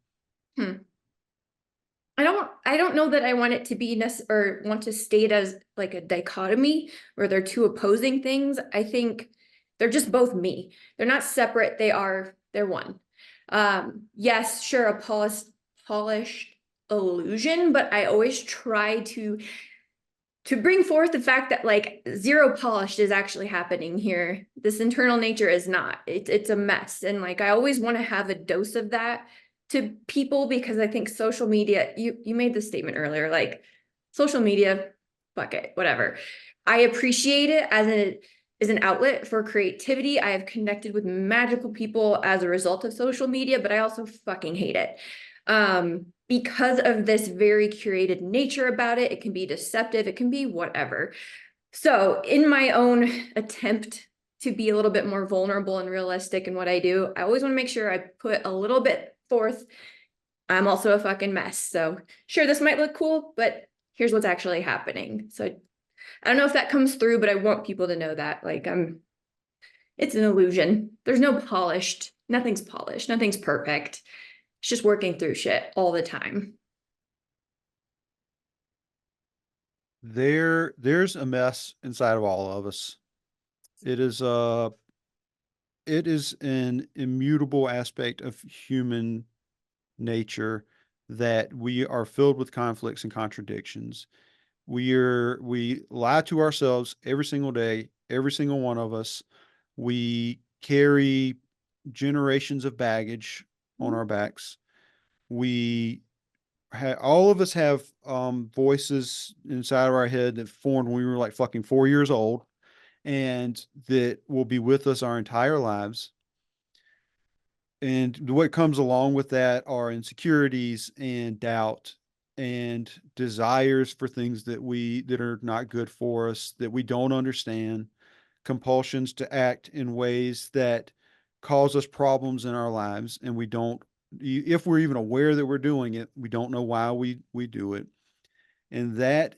Hmm. I don't know that I want it to be or want to state as like a dichotomy where they're two opposing things. I think they're just both me. They're not separate. They're one. Yes, sure, a polished illusion, but I always try to bring forth the fact that like zero polished is actually happening here. This internal nature is not. It's a mess. And like I always want to have a dose of that to people, because I think social media, you made the statement earlier, like social media, fuck it, whatever. I appreciate it as an outlet for creativity. I have connected with magical people as a result of social media, but I also fucking hate it. Because of this very curated nature about it. It can be deceptive, it can be whatever. So, in my own attempt to be a little bit more vulnerable and realistic in what I do, I always want to make sure I put a little bit forth. I'm also a fucking mess. So, sure, this might look cool, but here's what's actually happening. So, I don't know if that comes through, but I want people to know that. Like, it's an illusion. There's no polished, nothing's perfect. It's just working through shit all the time. There's a mess inside of all of us. It is it is an immutable aspect of human nature that we are filled with conflicts and contradictions. We lie to ourselves every single day, every single one of us. We carry generations of baggage on our backs. We all of us have voices inside of our head that formed when we were like fucking 4 years old and that will be with us our entire lives. And what comes along with that are insecurities and doubt and desires for things that are not good for us, that we don't understand. compulsions to act in ways that cause us problems in our lives, and we don't, if we're even aware that we're doing it, we don't know why we do it. And that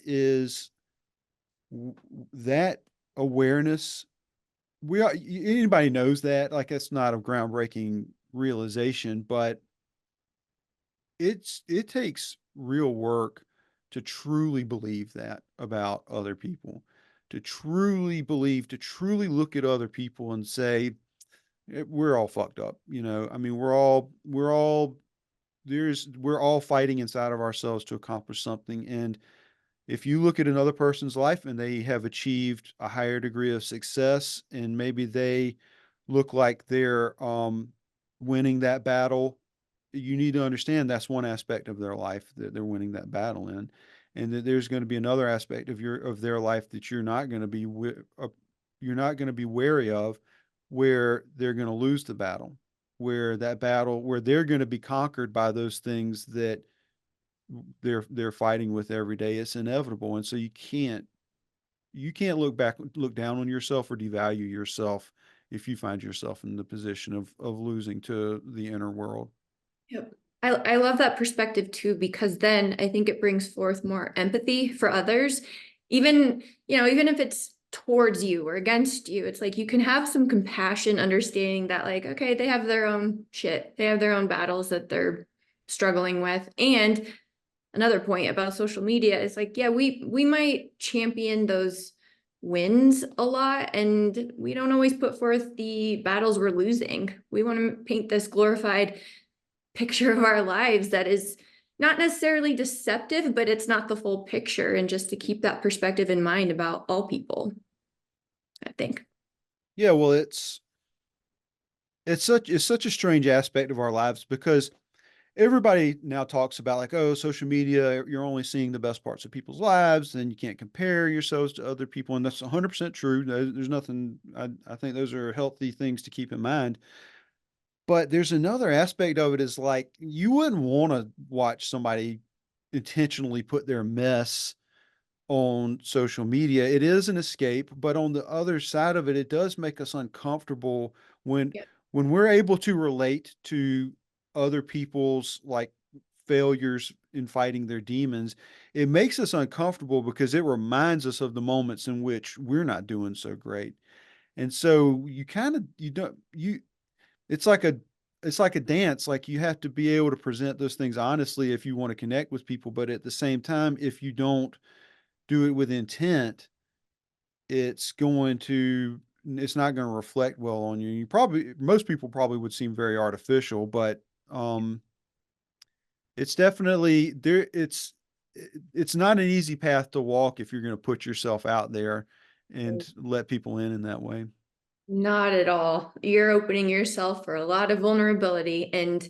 awareness, anybody knows that, like, it's not a groundbreaking realization, but it takes real work to truly believe that about other people, to truly believe, to truly look at other people and say, we're all fucked up. I mean, we're all fighting inside of ourselves to accomplish something. And if you look at another person's life and they have achieved a higher degree of success, and maybe they look like they're winning that battle, you need to understand that's one aspect of their life that they're winning that battle in, and that there's going to be another aspect of their life that you're not going to be wary of, where they're going to lose the battle, where they're going to be conquered by those things that they're fighting with every day. It's inevitable. And so you can't look down on yourself or devalue yourself if you find yourself in the position of losing to the inner world. Yep. I love that perspective too, because then I think it brings forth more empathy for others. Even, even if it's towards you or against you, it's like you can have some compassion, understanding that, like, okay, they have their own shit. They have their own battles that they're struggling with. And another point about social media is like, yeah, we might champion those wins a lot, and we don't always put forth the battles we're losing. We want to paint this glorified picture of our lives that is not necessarily deceptive, but it's not the full picture. And just to keep that perspective in mind about all people, I think. Yeah, well, it's such a strange aspect of our lives, because everybody now talks about, like, oh, social media, you're only seeing the best parts of people's lives and you can't compare yourselves to other people. And that's 100% true. There's nothing, I think those are healthy things to keep in mind. But there's another aspect of it, is like, you wouldn't want to watch somebody intentionally put their mess on social media. It is an escape, but on the other side of it, it does make us uncomfortable when Yeah. when we're able to relate to other people's, like, failures in fighting their demons. It makes us uncomfortable because it reminds us of the moments in which we're not doing so great. And so you kind of you don't you it's like a dance. Like, you have to be able to present those things honestly if you want to connect with people, but at the same time, if you don't do it with intent, it's not going to reflect well on you. Most people probably would seem very artificial, but it's definitely there. It's not an easy path to walk if you're going to put yourself out there and let people in that way. Not at all. You're opening yourself for a lot of vulnerability, and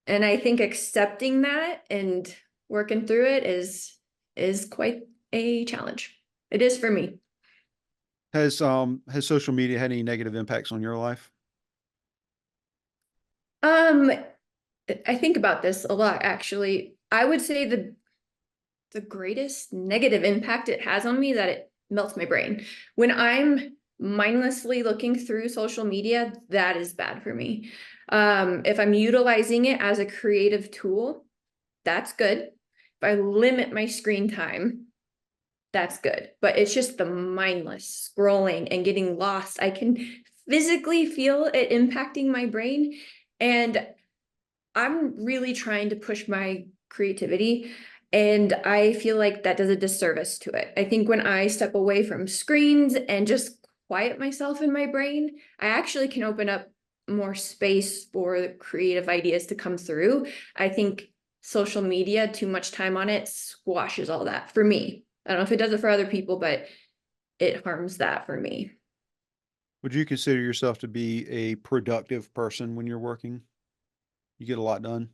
I think accepting that and working through it is quite a challenge. It is for me. Has social media had any negative impacts on your life? Um, I think about this a lot, actually. I would say the greatest negative impact it has on me, that it melts my brain. When I'm mindlessly looking through social media, that is bad for me. If I'm utilizing it as a creative tool, that's good. If I limit my screen time, that's good. But it's just the mindless scrolling and getting lost. I can physically feel it impacting my brain. And I'm really trying to push my creativity, and I feel like that does a disservice to it. I think when I step away from screens and just quiet myself in my brain, I actually can open up more space for the creative ideas to come through. I think social media, too much time on it, squashes all that for me. I don't know if it does it for other people, but it harms that for me. Would you consider yourself to be a productive person when you're working? You get a lot done?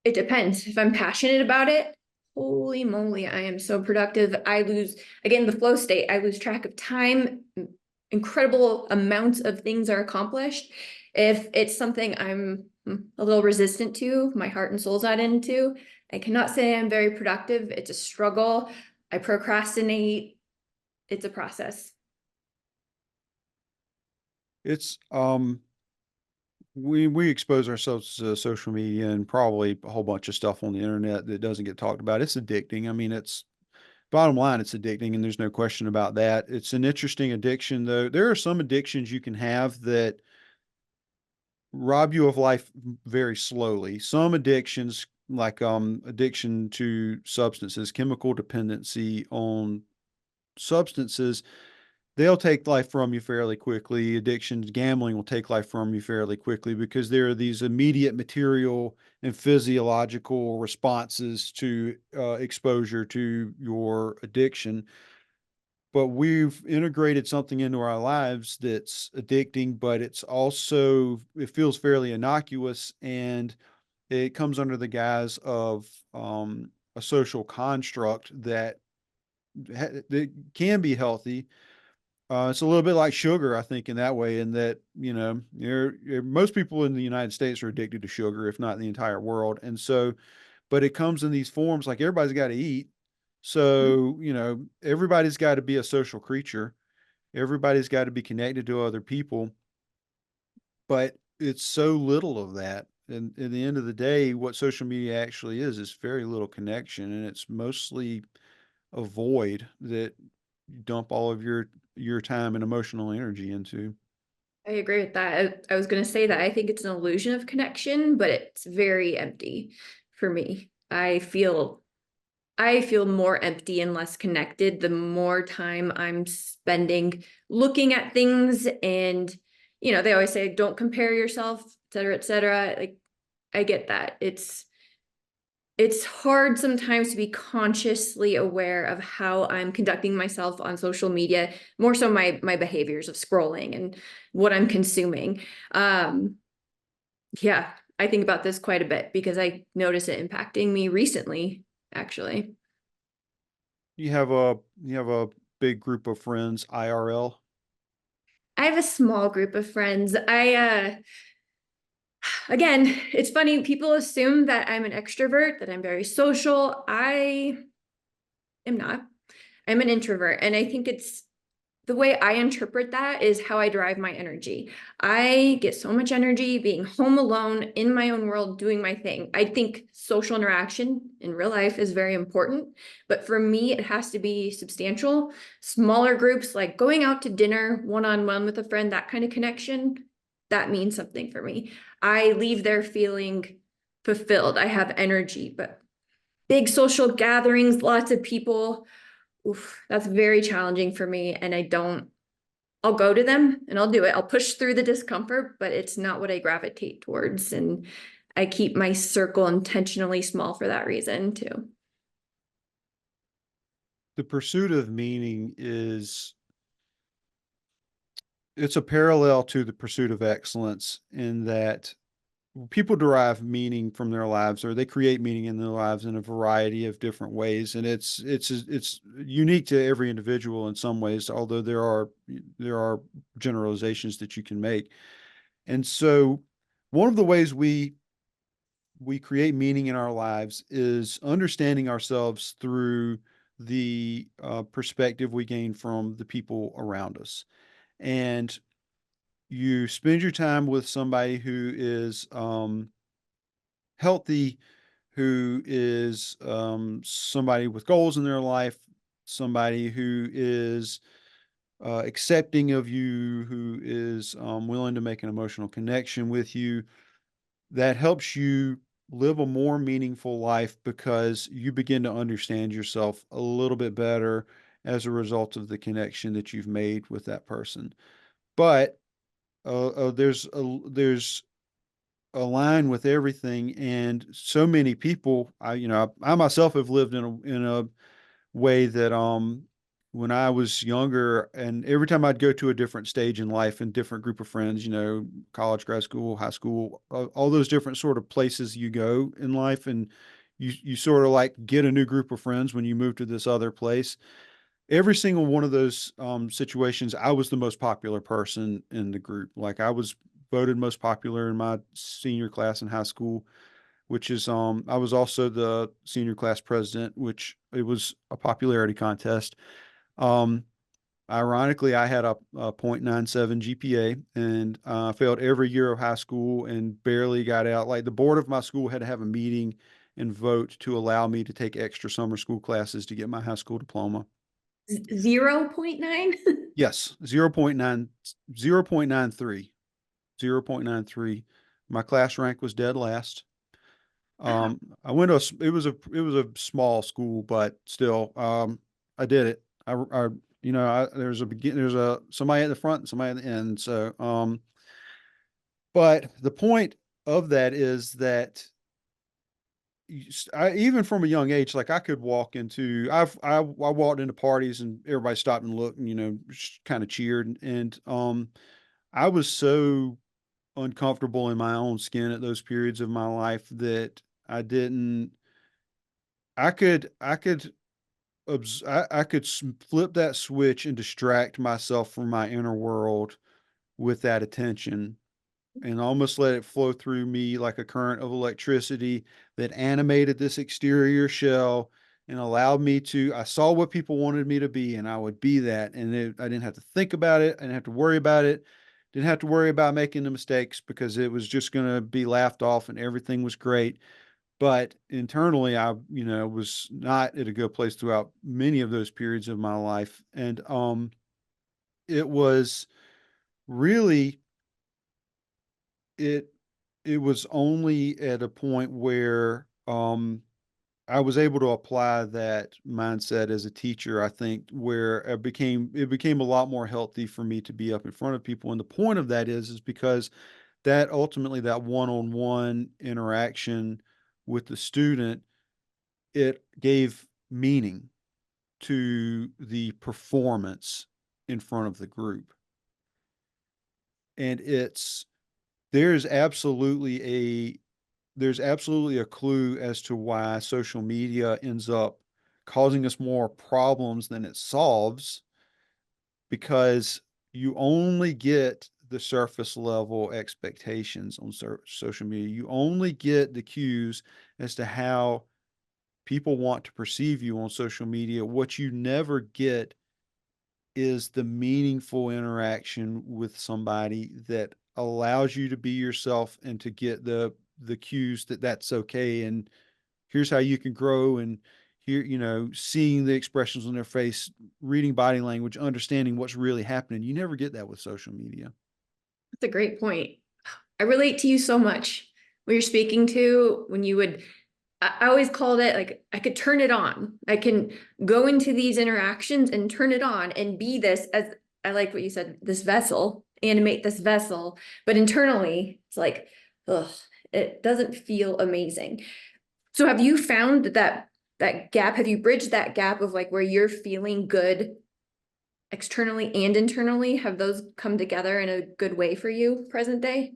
It depends. If I'm passionate about it, holy moly, I am so productive. I lose, again, the flow state, I lose track of time. Incredible amounts of things are accomplished. If it's something I'm a little resistant to, my heart and soul's not into, I cannot say I'm very productive. It's a struggle. I procrastinate. it's a process. It's we expose ourselves to social media and probably a whole bunch of stuff on the internet that doesn't get talked about. It's addicting. I mean, it's bottom line, it's addicting, and there's no question about that. It's an interesting addiction, though. There are some addictions you can have that rob you of life very slowly. Some addictions, like addiction to substances, chemical dependency on substances, they'll take life from you fairly quickly. Addictions, gambling will take life from you fairly quickly because there are these immediate material and physiological responses to exposure to your addiction. But we've integrated something into our lives that's addicting, but it feels fairly innocuous, and it comes under the guise of a social construct that can be healthy. It's a little bit like sugar, I think, in that way, in that, most people in the United States are addicted to sugar, if not the entire world. And so, but it comes in these forms like everybody's got to eat. So, everybody's got to be a social creature. Everybody's got to be connected to other people, but it's so little of that. And at the end of the day, what social media actually is very little connection, and it's mostly a void that you dump all of your time and emotional energy into. I agree with that. I was going to say that I think it's an illusion of connection, but it's very empty for me. I feel more empty and less connected the more time I'm spending looking at things. And, they always say, don't compare yourself, et cetera, et cetera. Like, I get that. It's hard sometimes to be consciously aware of how I'm conducting myself on social media, more so my behaviors of scrolling and what I'm consuming. Yeah, I think about this quite a bit because I notice it impacting me recently, actually. You have a big group of friends IRL. I have a small group of friends. Again, it's funny, people assume that I'm an extrovert, that I'm very social. I am not. I'm an introvert, and I think it's the way I interpret that is how I derive my energy. I get so much energy being home alone in my own world, doing my thing. I think social interaction in real life is very important, but for me, it has to be substantial. Smaller groups, like going out to dinner one-on-one with a friend, that kind of connection, that means something for me. I leave there feeling fulfilled. I have energy, but big social gatherings, lots of people, oof, that's very challenging for me. And I'll go to them and I'll do it. I'll push through the discomfort, but it's not what I gravitate towards. And I keep my circle intentionally small for that reason too. The pursuit of meaning it's a parallel to the pursuit of excellence in that people derive meaning from their lives, or they create meaning in their lives in a variety of different ways, and it's unique to every individual in some ways, although there are generalizations that you can make. And so one of the ways we create meaning in our lives is understanding ourselves through the perspective we gain from the people around us. And you spend your time with somebody who is healthy, who is somebody with goals in their life, somebody who is accepting of you, who is willing to make an emotional connection with you. That helps you live a more meaningful life because you begin to understand yourself a little bit better as a result of the connection that you've made with that person. But there's a line with everything, and so many people. I myself have lived in a way that when I was younger, and every time I'd go to a different stage in life and different group of friends, college, grad school, high school, all those different sort of places you go in life, and you sort of like get a new group of friends when you move to this other place. Every single one of those situations, I was the most popular person in the group. Like I was voted most popular in my senior class in high school, which is I was also the senior class president, which it was a popularity contest. Um, Ironically, I had a .97 GPA and failed every year of high school and barely got out. Like the board of my school had to have a meeting and vote to allow me to take extra summer school classes to get my high school diploma. 0.9? Yes, 0.9, 0.93, 0.93. My class rank was dead last. Wow. I went to it was a small school, but still, I did it. There's somebody at the front and somebody at the end. So, but the point of that is that even from a young age, like I could walk into, I walked into parties and everybody stopped and looked and, kind of cheered. And, I was so uncomfortable in my own skin at those periods of my life that I didn't, I could flip that switch and distract myself from my inner world with that attention and almost let it flow through me like a current of electricity that animated this exterior shell and allowed me to, I saw what people wanted me to be and I would be that. And I didn't have to think about it. I didn't have to worry about it. Didn't have to worry about making the mistakes because it was just going to be laughed off and everything was great. But internally, I, was not at a good place throughout many of those periods of my life. And it was really it it was only at a point where I was able to apply that mindset as a teacher, I think, where it became a lot more healthy for me to be up in front of people. And the point of that is because that ultimately that one-on-one interaction with the student, it gave meaning to the performance in front of the group. And there's absolutely a there's absolutely a clue as to why social media ends up causing us more problems than it solves because you only get the surface level expectations on social media. You only get the cues as to how people want to perceive you on social media. What you never get is the meaningful interaction with somebody that allows you to be yourself and to get the cues that that's okay and here's how you can grow and here seeing the expressions on their face, reading body language, understanding what's really happening. You never get that with social media. That's a great point. I relate to you so much. When you're speaking to, when you would, I always called it like I could turn it on. I can go into these interactions and turn it on and be this, as I like what you said, this vessel, animate this vessel. But internally, it's like, ugh, it doesn't feel amazing. So have you found that gap? Have you bridged that gap of like where you're feeling good externally and internally? Have those come together in a good way for you present day?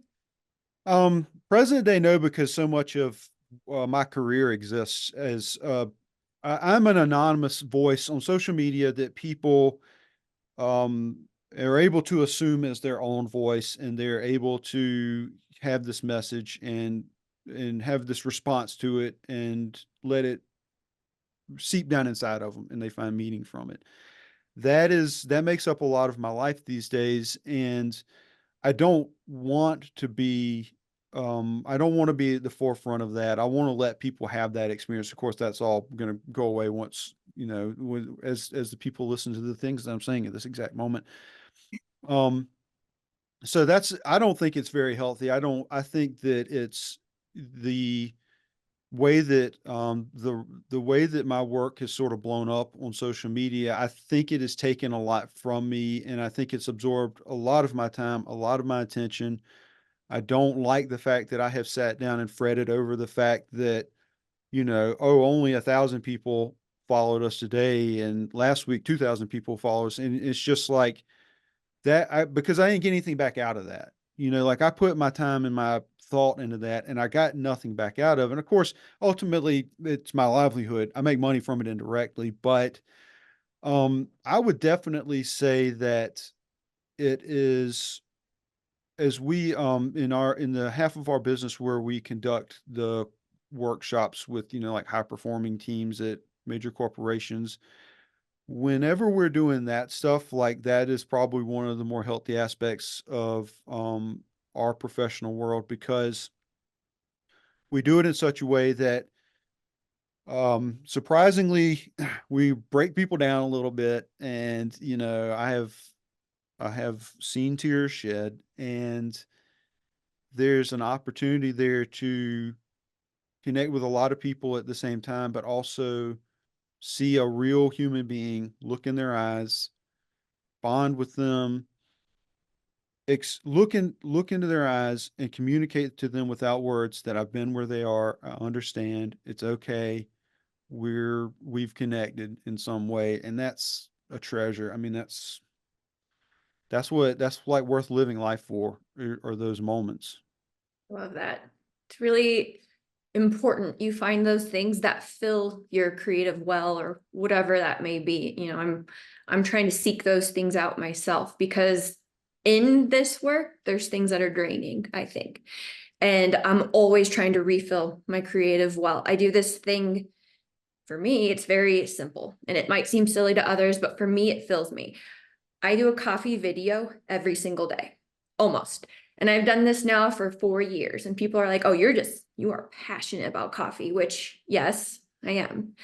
Present day, no, because so much of my career exists as I'm an anonymous voice on social media that people um, are able to assume as their own voice, and they're able to have this message and have this response to it and let it seep down inside of them, and they find meaning from it. That makes up a lot of my life these days, and I don't want to be I don't want to be at the forefront of that. I want to let people have that experience. Of course, that's all going to go away once, as the people listen to the things that I'm saying at this exact moment. Um, so I don't think it's very healthy. I think that it's the way that the way that my work has sort of blown up on social media. I think it has taken a lot from me, and I think it's absorbed a lot of my time, a lot of my attention. I don't like the fact that I have sat down and fretted over the fact that, oh, only 1,000 people followed us today, and last week 2,000 people followed us, and it's just like that. Because I didn't get anything back out of that. Like I put my time and my thought into that, and I got nothing back out of it. And of course, ultimately, it's my livelihood. I make money from it indirectly, but I would definitely say that it is as we in the half of our business where we conduct the workshops with like high performing teams at major corporations, whenever we're doing that stuff, like that is probably one of the more healthy aspects of our professional world because we do it in such a way that surprisingly we break people down a little bit. And I have seen tears shed, and there's an opportunity there to connect with a lot of people at the same time, but also see a real human being, look in their eyes, bond with them, look into their eyes and communicate to them without words that I've been where they are. I understand. It's okay. We've connected in some way, and that's a treasure. I mean, that's like worth living life for, are those moments. Love that. It's really important you find those things that fill your creative well or whatever that may be. I'm trying to seek those things out myself because in this work, there's things that are draining, I think. And I'm always trying to refill my creative well. I do this thing for me, it's very simple and it might seem silly to others, but for me, it fills me. I do a coffee video every single day, almost. And I've done this now for 4 years. And people are like, oh, you are passionate about coffee, which, yes, I am.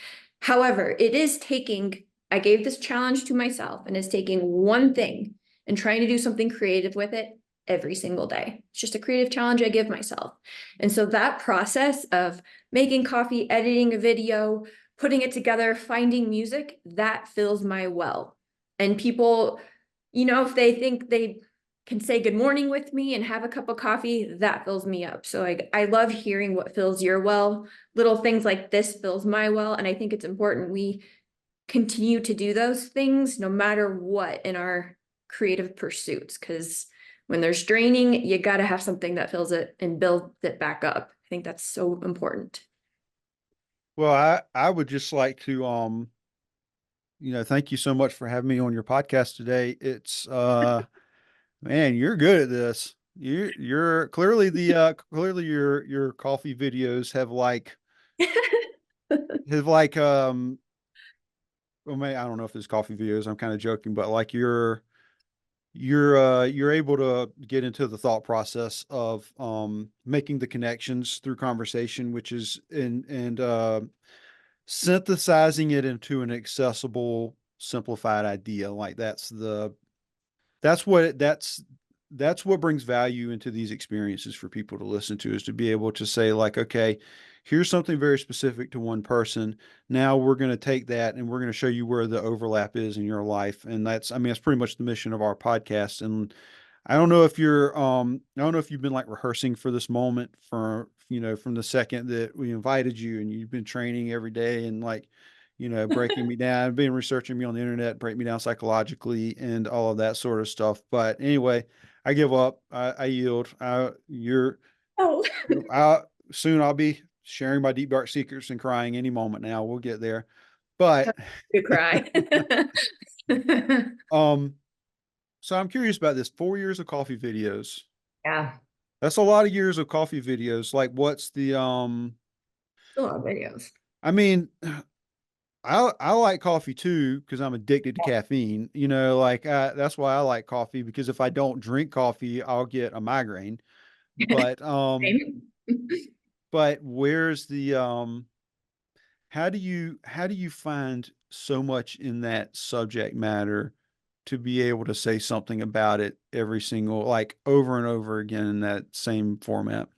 However, I gave this challenge to myself and it's taking one thing and trying to do something creative with it every single day. It's just a creative challenge I give myself. And so that process of making coffee, editing a video, putting it together, finding music, that fills my well. And people, if they think they can say good morning with me and have a cup of coffee, that fills me up. So I love hearing what fills your well. Little things like this fills my well. And I think it's important we continue to do those things no matter what in our creative pursuits. Because when there's draining, you got to have something that fills it and build it back up. I think that's so important. Well, I would just like to thank you so much for having me on your podcast today. It's man, you're good at this. You're clearly clearly your coffee videos have well, I don't know if it's coffee videos, I'm kind of joking, but like you're able to get into the thought process of making the connections through conversation, which is and synthesizing it into an accessible, simplified idea. Like that's what that's what brings value into these experiences for people to listen to, is to be able to say like, okay, here's something very specific to one person. Now we're going to take that and we're going to show you where the overlap is in your life. And I mean, that's pretty much the mission of our podcast. And I don't know if you've been like rehearsing for this moment for, from the second that we invited you, and you've been training every day and like, breaking me down, been researching me on the internet, break me down psychologically and all of that sort of stuff. But anyway, I give up. I yield. Oh, I, soon I'll be sharing my deep dark secrets and crying any moment now. We'll get there. But good cry. um, so I'm curious about this. 4 years of coffee videos. Yeah. That's a lot of years of coffee videos. Like what's the Still love videos. I mean, I like coffee too because I'm addicted to caffeine. That's why I like coffee, because if I don't drink coffee, I'll get a migraine. But Same. but where's the how do you find so much in that subject matter to be able to say something about it every single, like, over and over again in that same format?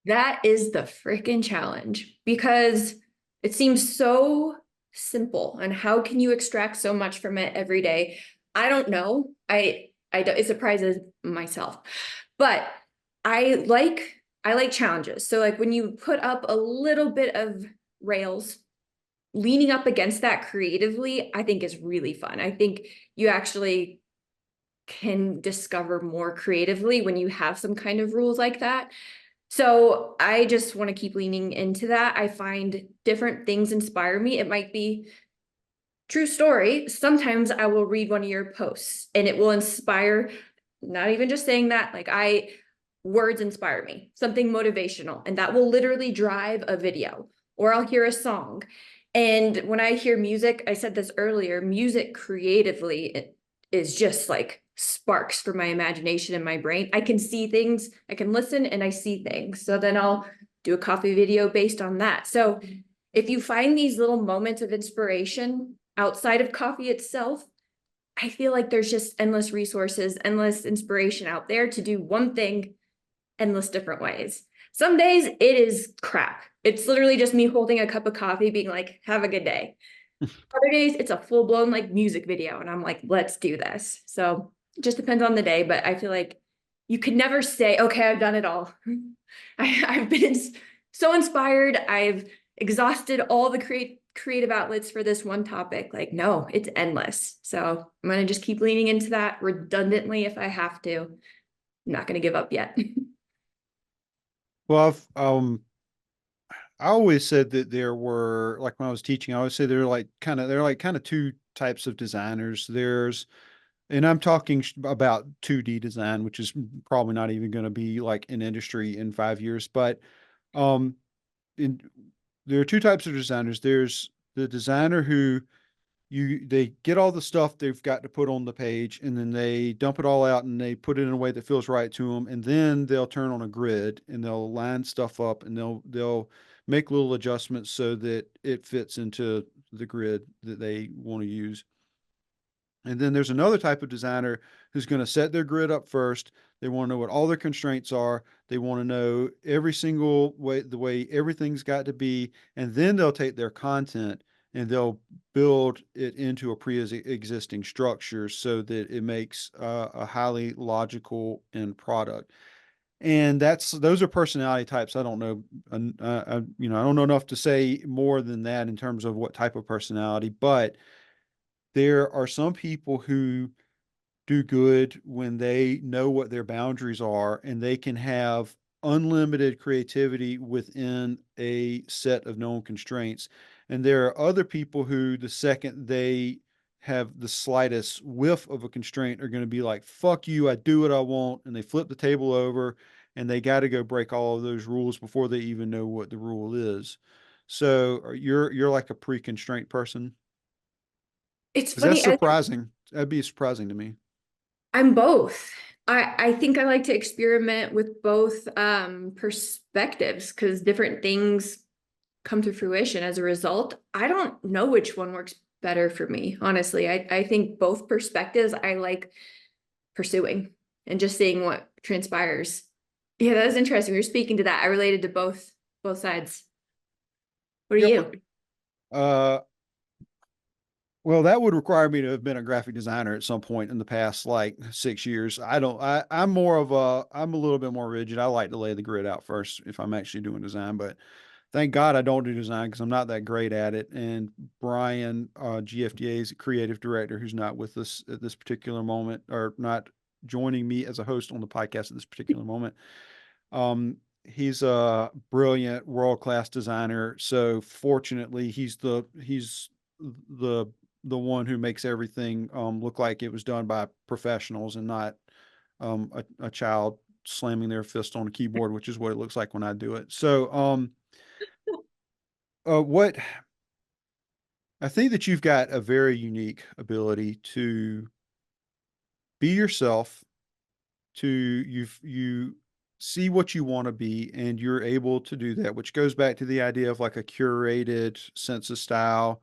That is the freaking challenge because it seems so simple. And how can you extract so much from it every day? I don't know. It surprises myself, but I like challenges. So like when you put up a little bit of rails, leaning up against that creatively, I think is really fun. I think you actually can discover more creatively when you have some kind of rules like that. So I just want to keep leaning into that. I find different things inspire me. It might be true story. Sometimes I will read one of your posts and it will inspire, not even just saying that, words inspire me, something motivational, and that will literally drive a video, or I'll hear a song. And when I hear music, I said this earlier, music creatively is just like sparks for my imagination and my brain. I can see things, I can listen and I see things. So then I'll do a coffee video based on that. So if you find these little moments of inspiration outside of coffee itself, I feel like there's just endless resources, endless inspiration out there to do one thing endless different ways. Some days it is crap. It's literally just me holding a cup of coffee, being like, have a good day. Other days it's a full blown like music video, and I'm like, let's do this. So it just depends on the day, but I feel like you could never say, okay, I've done it all. I've been so inspired. I've exhausted all the creative outlets for this one topic. Like, no, it's endless. So I'm going to just keep leaning into that redundantly if I have to. I'm not going to give up yet. Well, I always said that there were, like when I was teaching, I always say they're like kind of two types of designers. And I'm talking about 2D design, which is probably not even going to be like an industry in 5 years, but um, in, there are two types of designers. There's the designer who they get all the stuff they've got to put on the page, and then they dump it all out and they put it in a way that feels right to them, and then they'll turn on a grid and they'll line stuff up and they'll make little adjustments so that it fits into the grid that they want to use. And then there's another type of designer who's going to set their grid up first. They want to know what all their constraints are. They want to know every single way, the way everything's got to be. And then they'll take their content and they'll build it into a pre-existing structure so that it makes a highly logical end product. And those are personality types. I don't know, I don't know enough to say more than that in terms of what type of personality, but there are some people who do good when they know what their boundaries are and they can have unlimited creativity within a set of known constraints. And there are other people who, the second they have the slightest whiff of a constraint, are going to be like, fuck you, I do what I want. And they flip the table over and they got to go break all of those rules before they even know what the rule is. So you're like a pre-constraint person. It's Because that's funny. surprising. That'd be surprising to me. I'm both. I think I like to experiment with both perspectives because different things come to fruition as a result. I don't know which one works better for me, honestly. I think both perspectives I like pursuing and just seeing what transpires. Yeah, that was interesting. We were speaking to that. I related to both sides. What are Yeah. you? Uh, well, that would require me to have been a graphic designer at some point in the past like 6 years. I'm a little bit more rigid. I like to lay the grid out first if I'm actually doing design, but thank God I don't do design because I'm not that great at it. And Brian, GFDA's creative director, who's not with us at this particular moment, or not joining me as a host on the podcast at this particular moment. He's a brilliant world-class designer. So fortunately, the the one who makes everything look like it was done by professionals and not a child slamming their fist on a keyboard, which is what it looks like when I do it. So what I think that you've got a very unique ability to be yourself, to you see what you want to be and you're able to do that, which goes back to the idea of like a curated sense of style.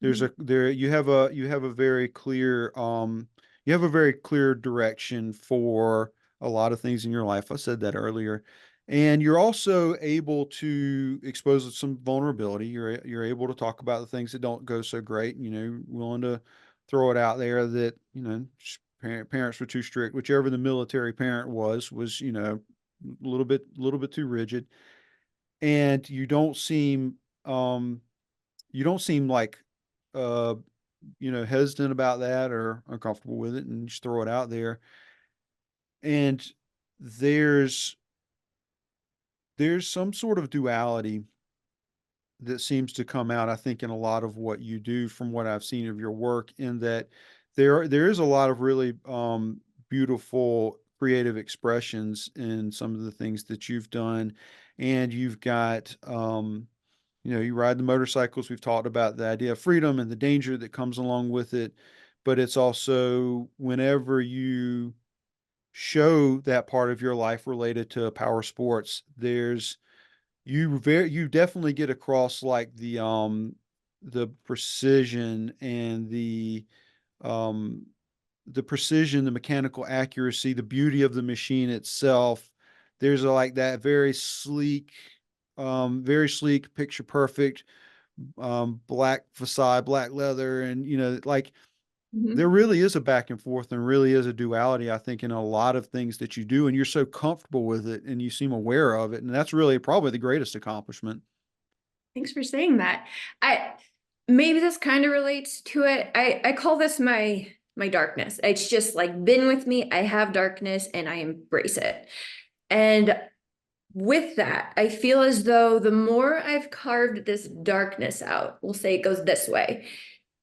You have a very clear you have a very clear direction for a lot of things in your life. I said that earlier. And you're also able to expose some vulnerability. You're able to talk about the things that don't go so great, willing to throw it out there that, parents were too strict, whichever the military parent was, a little bit too rigid. And you don't seem like uh hesitant about that or uncomfortable with it, and just throw it out there. And there's there's some sort of duality that seems to come out, I think, in a lot of what you do from what I've seen of your work, in that there is a lot of really beautiful creative expressions in some of the things that you've done. And you've got You know, you ride the motorcycles. We've talked about the idea of freedom and the danger that comes along with it. But it's also whenever you show that part of your life related to power sports, you definitely get across like the precision and um the precision, the mechanical accuracy, the beauty of the machine itself. There's like that very sleek, picture perfect, black facade, black leather, and like there Mhm. really is a back and forth and really is a duality, I think, in a lot of things that you do, and you're so comfortable with it and you seem aware of it, and that's really probably the greatest accomplishment. Thanks for saying that. I maybe this kind of relates to it. I call this my darkness. It's just like been with me. I have darkness and I embrace it. And with that, I feel as though the more I've carved this darkness out, we'll say it goes this way,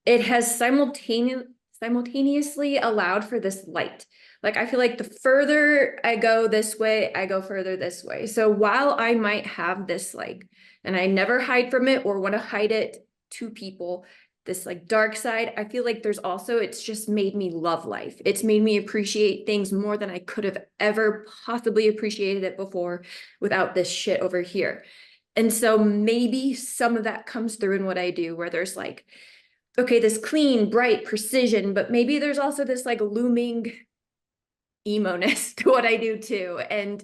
it has simultaneously allowed for this light. Like I feel like the further I go this way, I go further this way. So while I might have this like, and I never hide from it or want to hide it to people, this like dark side, I feel like there's also, it's just made me love life. It's made me appreciate things more than I could have ever possibly appreciated it before without this shit over here. And so maybe some of that comes through in what I do, where there's like, okay, this clean, bright precision, but maybe there's also this like looming emo-ness to what I do too. And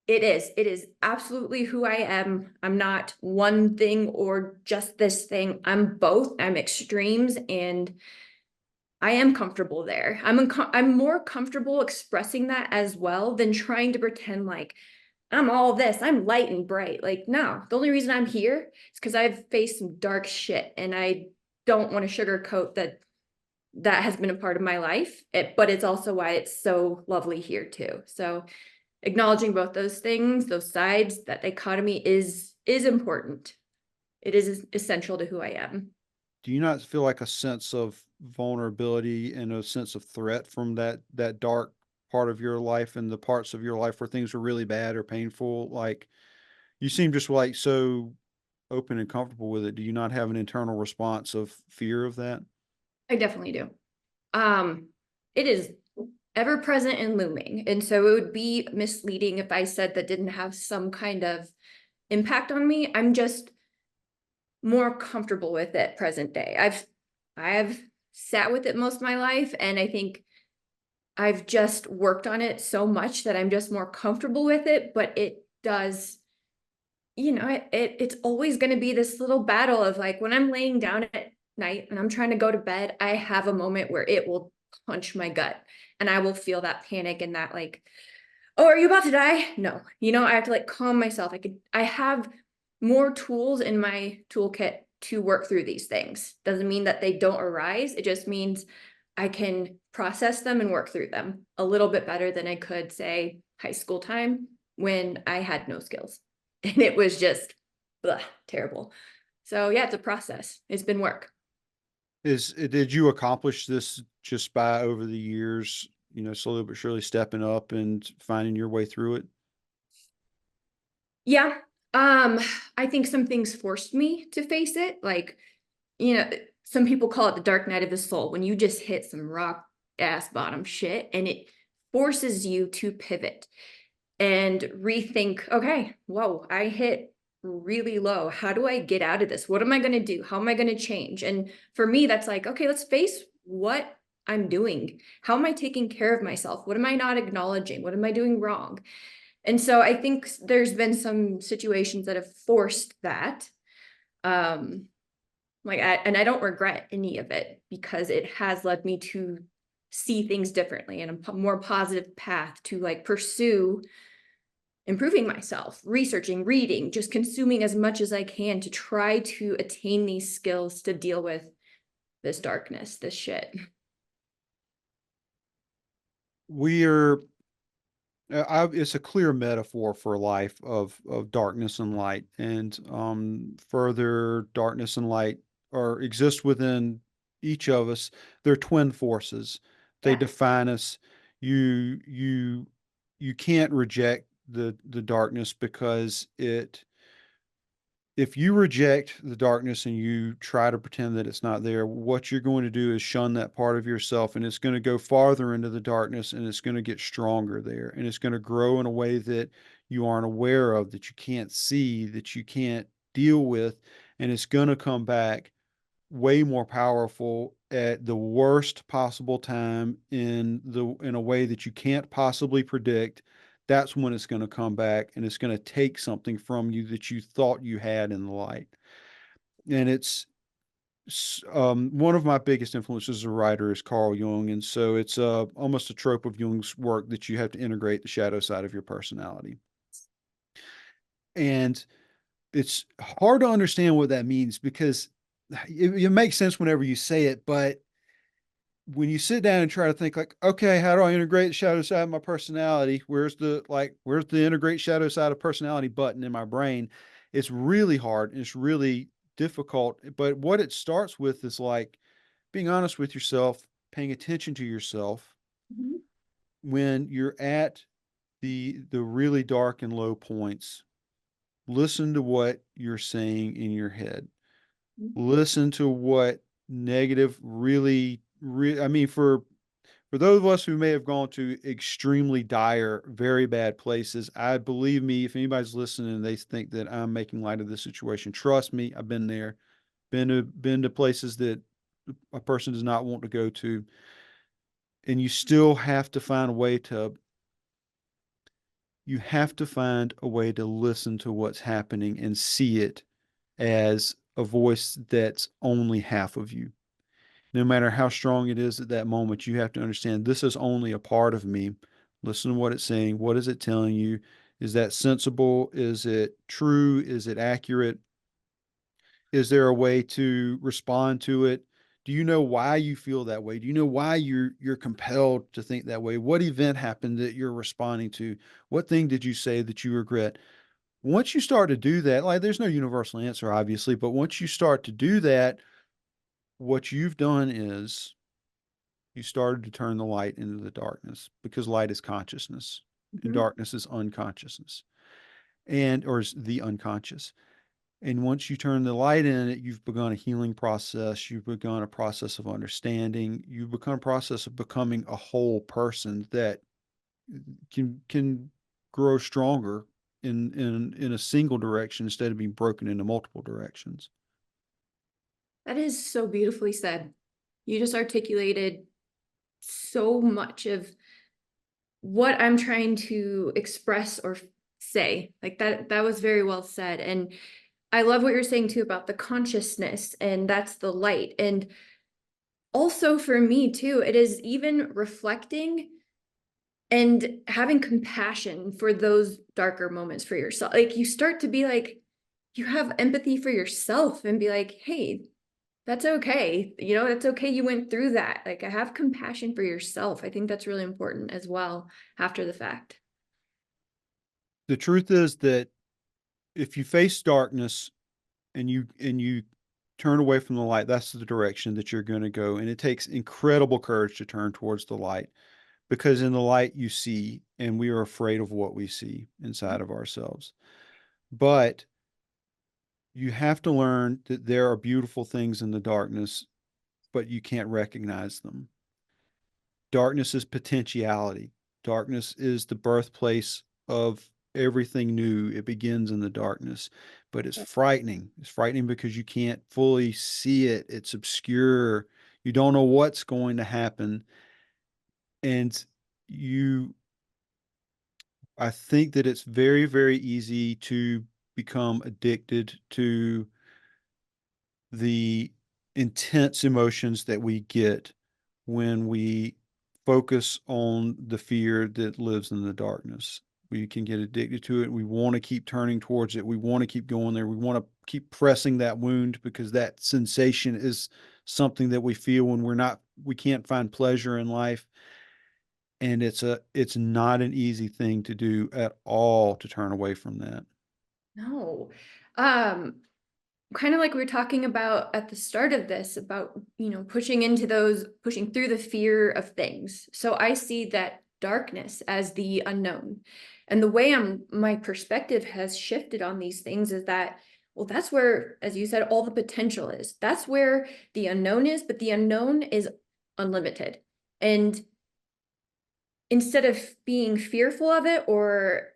it is absolutely who I am. I'm not one thing or just this thing. I'm both. I'm extremes and I am comfortable there. I'm more comfortable expressing that as well than trying to pretend like I'm all this. I'm light and bright. Like, no, the only reason I'm here is because I've faced some dark shit and I don't want to sugarcoat that that has been a part of my life. But it's also why it's so lovely here too. So acknowledging both those things, those sides, that dichotomy is important. It is essential to who I am. Do you not feel like a sense of vulnerability and a sense of threat from that dark part of your life and the parts of your life where things are really bad or painful? Like you seem just like so open and comfortable with it. Do you not have an internal response of fear of that? I definitely do. Um, it is ever present and looming. And so it would be misleading if I said that didn't have some kind of impact on me. I'm just more comfortable with it present day. I've sat with it most of my life and I think I've just worked on it so much that I'm just more comfortable with it, but it does, it's always going to be this little battle of like when I'm laying down at night and I'm trying to go to bed, I have a moment where it will punch my gut and I will feel that panic and that like, oh, are you about to die? No, I have to like calm myself. I have more tools in my toolkit to work through these things. Doesn't mean that they don't arise. It just means I can process them and work through them a little bit better than I could say high school time when I had no skills and it was just blah, terrible. So yeah, it's a process. It's been work. Did you accomplish this just by over the years, slowly but surely stepping up and finding your way through it? Yeah. Um, I think some things forced me to face it. Like, you know, some people call it the dark night of the soul when you just hit some rock ass bottom shit and it forces you to pivot and rethink, okay, whoa, I hit really low. How do I get out of this? What am I going to do? How am I going to change? And for me, that's like, okay, let's face what I'm doing. How am I taking care of myself? What am I not acknowledging? What am I doing wrong? And so I think there's been some situations that have forced that. Um, and I don't regret any of it because it has led me to see things differently and a more positive path to like pursue improving myself, researching, reading, just consuming as much as I can to try to attain these skills to deal with this darkness, this shit. We're it's a clear metaphor for life of darkness and light, and further darkness and light are exist within each of us. They're twin forces. They Yeah. define us. You you you can't reject the darkness because if you reject the darkness and you try to pretend that it's not there, what you're going to do is shun that part of yourself, and it's going to go farther into the darkness, and it's going to get stronger there, and it's going to grow in a way that you aren't aware of, that you can't see, that you can't deal with, and it's going to come back way more powerful at the worst possible time in a way that you can't possibly predict. That's when it's going to come back, and it's going to take something from you that you thought you had in the light. And it's one of my biggest influences as a writer is Carl Jung, and so it's almost a trope of Jung's work that you have to integrate the shadow side of your personality. And it's hard to understand what that means because it makes sense whenever you say it, but when you sit down and try to think like, okay, how do I integrate the shadow side of my personality? Where's the integrate shadow side of personality button in my brain? It's really hard. It's really difficult. But what it starts with is like being honest with yourself, paying attention to yourself Mhm. when you're at the really dark and low points. Listen to what you're saying in your head. Listen to what negative I mean, for those of us who may have gone to extremely dire, very bad places, I believe me, if anybody's listening and they think that I'm making light of this situation, trust me, I've been there, been to places that a person does not want to go to, and you have to find a way to listen to what's happening and see it as a voice that's only half of you. No matter how strong it is at that moment, you have to understand this is only a part of me. Listen to what it's saying. What is it telling you? Is that sensible? Is it true? Is it accurate? Is there a way to respond to it? Do you know why you feel that way? Do you know why you're compelled to think that way? What event happened that you're responding to? What thing did you say that you regret? Once you start to do that, like there's no universal answer, obviously, but once you start to do that, what you've done is you started to turn the light into the darkness because light is consciousness and Mhm. darkness is unconsciousness and or is the unconscious. And once you turn the light in it, you've begun a healing process. You've begun a process of understanding. You've become a process of becoming a whole person that can grow stronger in a single direction instead of being broken into multiple directions. That is so beautifully said. You just articulated so much of what I'm trying to express or say. Like that was very well said. And I love what you're saying too about the consciousness, and that's the light. And also for me too, it is even reflecting and having compassion for those darker moments for yourself. Like you start to be like, you have empathy for yourself and be like, hey, that's okay. That's okay. You went through that. Like, I have compassion for yourself. I think that's really important as well after the fact. The truth is that if you face darkness and you turn away from the light, that's the direction that you're going to go. And it takes incredible courage to turn towards the light because in the light you see, and we are afraid of what we see inside of ourselves. But you have to learn that there are beautiful things in the darkness, but you can't recognize them. Darkness is potentiality. Darkness is the birthplace of everything new. It begins in the darkness, but it's frightening. It's frightening because you can't fully see it. It's obscure. You don't know what's going to happen. And you, I think that it's very, very easy to become addicted to the intense emotions that we get when we focus on the fear that lives in the darkness. We can get addicted to it. We want to keep turning towards it. We want to keep going there. We want to keep pressing that wound because that sensation is something that we feel when we can't find pleasure in life. And it's not an easy thing to do at all to turn away from that. No. Um, Kind of like we were talking about at the start of this about, pushing through the fear of things. So I see that darkness as the unknown. And the way my perspective has shifted on these things is that Well, that's where, as you said, all the potential is. That's where the unknown is, but the unknown is unlimited. And instead of being fearful of it or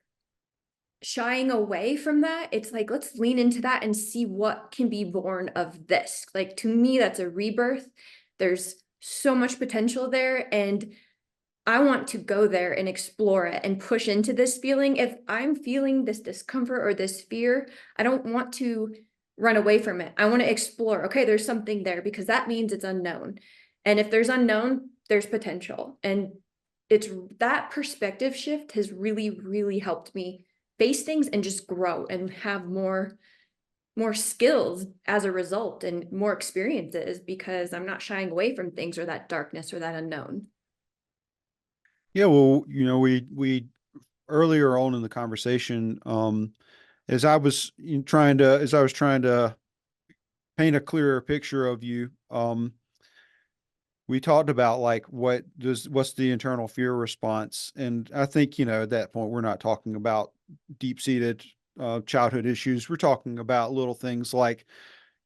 shying away from that, it's like, let's lean into that and see what can be born of this. Like, to me, that's a rebirth. There's so much potential there. And I want to go there and explore it and push into this feeling. If I'm feeling this discomfort or this fear, I don't want to run away from it. I want to explore. Okay, there's something there because that means it's unknown. And if there's unknown, there's potential. And it's that perspective shift has really, really helped me face things and just grow and have more skills as a result and more experiences because I'm not shying away from things or that darkness or that unknown. Yeah, well, we earlier on in the conversation, as I was trying to paint a clearer picture of you, we talked about like what's the internal fear response, and I think at that point we're not talking about deep-seated childhood issues. We're talking about little things like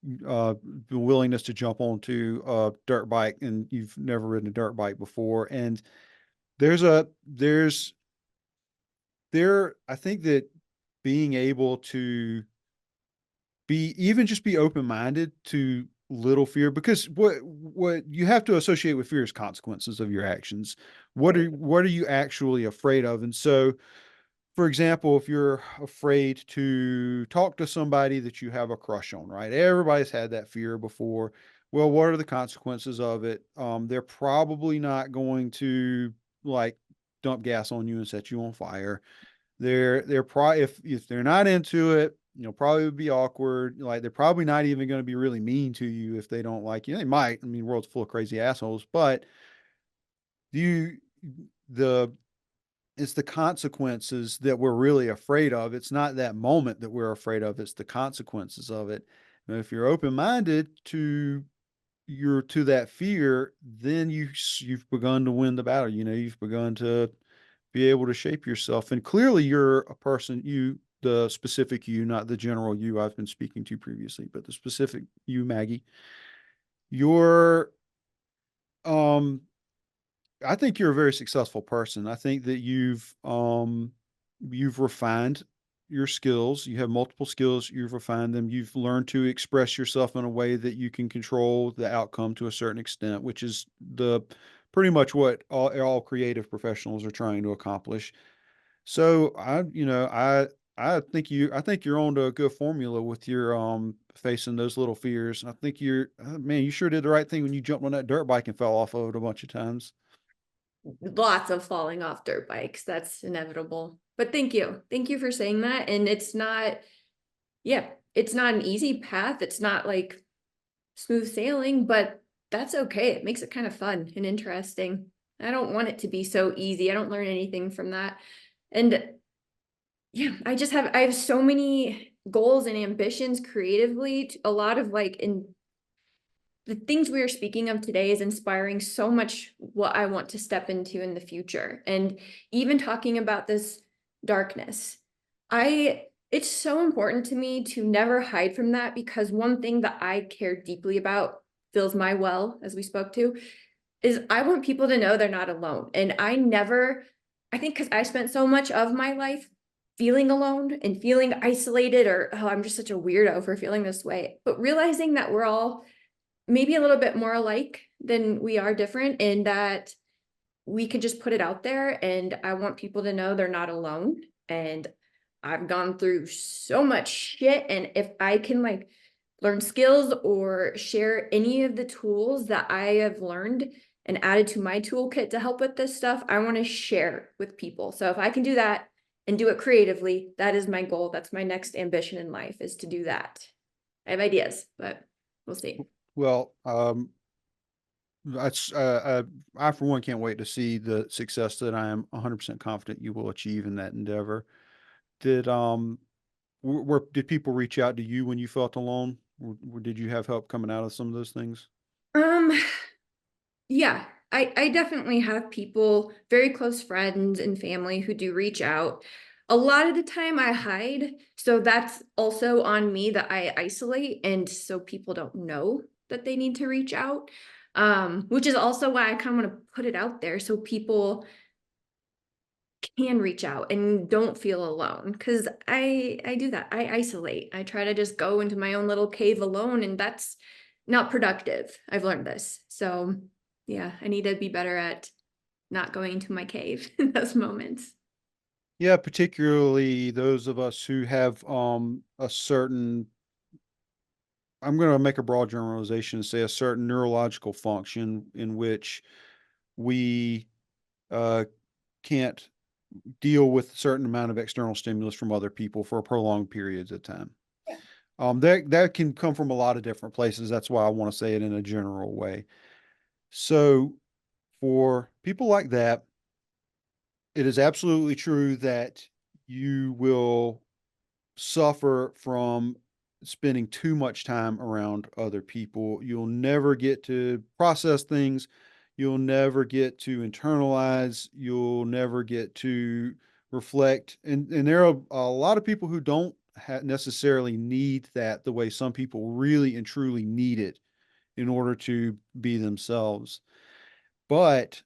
the willingness to jump onto a dirt bike, and you've never ridden a dirt bike before, and there's a there's there I think that being able to be open-minded to little fear, because what you have to associate with fear is consequences of your actions. Right. What are you actually afraid of? And so, for example, if you're afraid to talk to somebody that you have a crush on, right? Everybody's had that fear before. Well, what are the consequences of it? They're probably not going to like dump gas on you and set you on fire. They're probably, if they're not into it, probably would be awkward. Like they're probably not even going to be really mean to you if they don't like you. They might. I mean, the world's full of crazy assholes, but you the it's the consequences that we're really afraid of. It's not that moment that we're afraid of. It's the consequences of it. And if you're open-minded to that fear, then you've begun to win the battle. You've begun to be able to shape yourself. And clearly you're a person, the specific you, not the general you I've been speaking to previously, but the specific you, Maggie. You're um I think you're a very successful person. I think that you've refined your skills. You have multiple skills. You've refined them. You've learned to express yourself in a way that you can control the outcome to a certain extent, which is the pretty much what all creative professionals are trying to accomplish. So I think you're on to a good formula with your facing those little fears. I think man, you sure did the right thing when you jumped on that dirt bike and fell off of it a bunch of times. Lots of falling off dirt bikes. That's inevitable. But thank you. Thank you for saying that. And it's not, yeah, it's not an easy path. It's not like smooth sailing, but that's okay. It makes it kind of fun and interesting. I don't want it to be so easy. I don't learn anything from that. And yeah, I have so many goals and ambitions creatively, a lot of like in the things we are speaking of today is inspiring so much what I want to step into in the future. And even talking about this darkness, it's so important to me to never hide from that because one thing that I care deeply about fills my well, as we spoke to, is I want people to know they're not alone. And I think because I spent so much of my life feeling alone and feeling isolated or, oh, I'm just such a weirdo for feeling this way. But realizing that we're all maybe a little bit more alike than we are different and that we can just put it out there. And I want people to know they're not alone. And I've gone through so much shit. And if I can like learn skills or share any of the tools that I have learned and added to my toolkit to help with this stuff, I want to share with people. So if I can do that and do it creatively, that is my goal. That's my next ambition in life is to do that. I have ideas, but we'll see. Well, that's I for one can't wait to see the success that I am 100% confident you will achieve in that endeavor. Did did people reach out to you when you felt alone? Or did you have help coming out of some of those things? Um, yeah, I definitely have people, very close friends and family who do reach out. A lot of the time I hide, so that's also on me that I isolate, and so people don't know that they need to reach out. Which is also why I kind of want to put it out there so people can reach out and don't feel alone. Because I do that. I isolate. I try to just go into my own little cave alone, and that's not productive. I've learned this. So yeah, I need to be better at not going into my cave in those moments. Yeah, particularly those of us who have a certain, I'm going to make a broad generalization and say a certain neurological function in which we uh, can't deal with a certain amount of external stimulus from other people for prolonged periods of time. Yeah. That can come from a lot of different places. That's why I want to say it in a general way. So for people like that, it is absolutely true that you will suffer from spending too much time around other people. You'll never get to process things. You'll never get to internalize. You'll never get to reflect. And there are a lot of people who don't necessarily need that the way some people really and truly need it in order to be themselves. But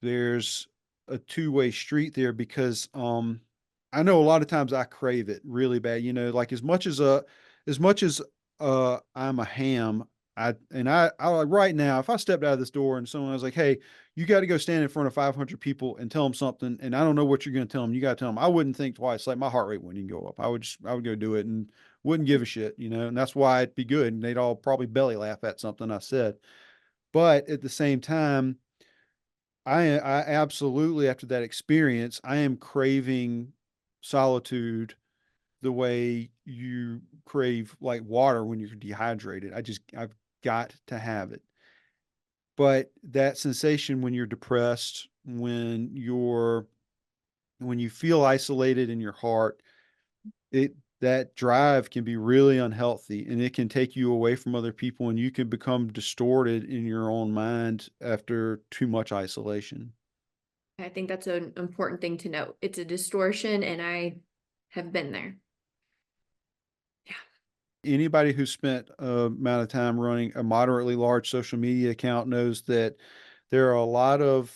there's a two-way street there because I know a lot of times I crave it really bad, like as much as I'm a ham, I right now if I stepped out of this door and someone was like, "Hey, you got to go stand in front of 500 people and tell them something," and I don't know what you're going to tell them, you got to tell them. I wouldn't think twice. Like my heart rate wouldn't even go up. I would go do it and wouldn't give a shit, and that's why it'd be good. And they'd all probably belly laugh at something I said. But at the same time, I absolutely, after that experience, I am craving solitude the way you crave like water when you're dehydrated. I've got to have it. But that sensation when you're depressed, when you feel isolated in your heart, it that drive can be really unhealthy and it can take you away from other people and you can become distorted in your own mind after too much isolation. I think that's an important thing to note. It's a distortion, and I have been there. Yeah. Anybody who spent a amount of time running a moderately large social media account knows that there are a lot of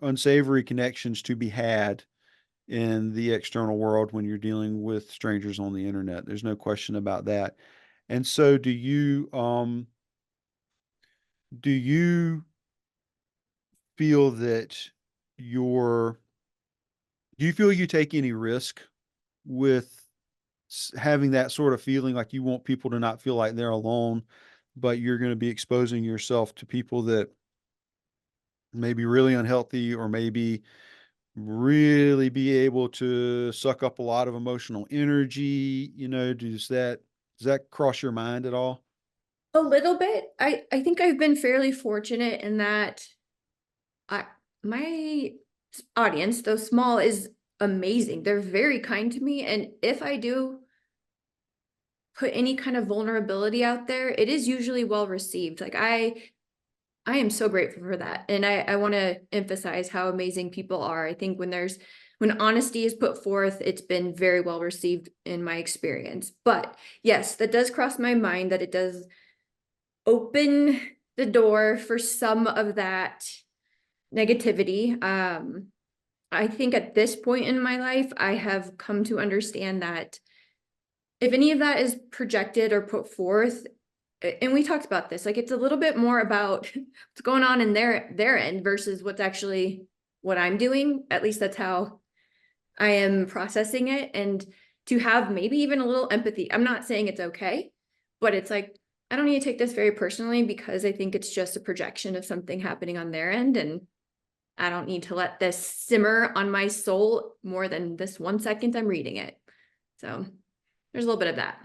unsavory connections to be had in the external world when you're dealing with strangers on the internet. There's no question about that. And so do you feel that your do you feel you take any risk with having that sort of feeling like you want people to not feel like they're alone, but you're going to be exposing yourself to people that may be really unhealthy or maybe really be able to suck up a lot of emotional energy? Does that cross your mind at all? A little bit. I think I've been fairly fortunate in that I my audience, though small, is amazing. They're very kind to me, and if I do put any kind of vulnerability out there, it is usually well received. Like I am so grateful for that. And I want to emphasize how amazing people are. I think when honesty is put forth, it's been very well received in my experience. But yes, that does cross my mind that it does open the door for some of that negativity. I think at this point in my life, I have come to understand that if any of that is projected or put forth, and we talked about this, like it's a little bit more about what's going on in their end versus what's actually what I'm doing. At least that's how I am processing it. And to have maybe even a little empathy. I'm not saying it's okay, but it's like I don't need to take this very personally because I think it's just a projection of something happening on their end. And I don't need to let this simmer on my soul more than this 1 second I'm reading it. So there's a little bit of that.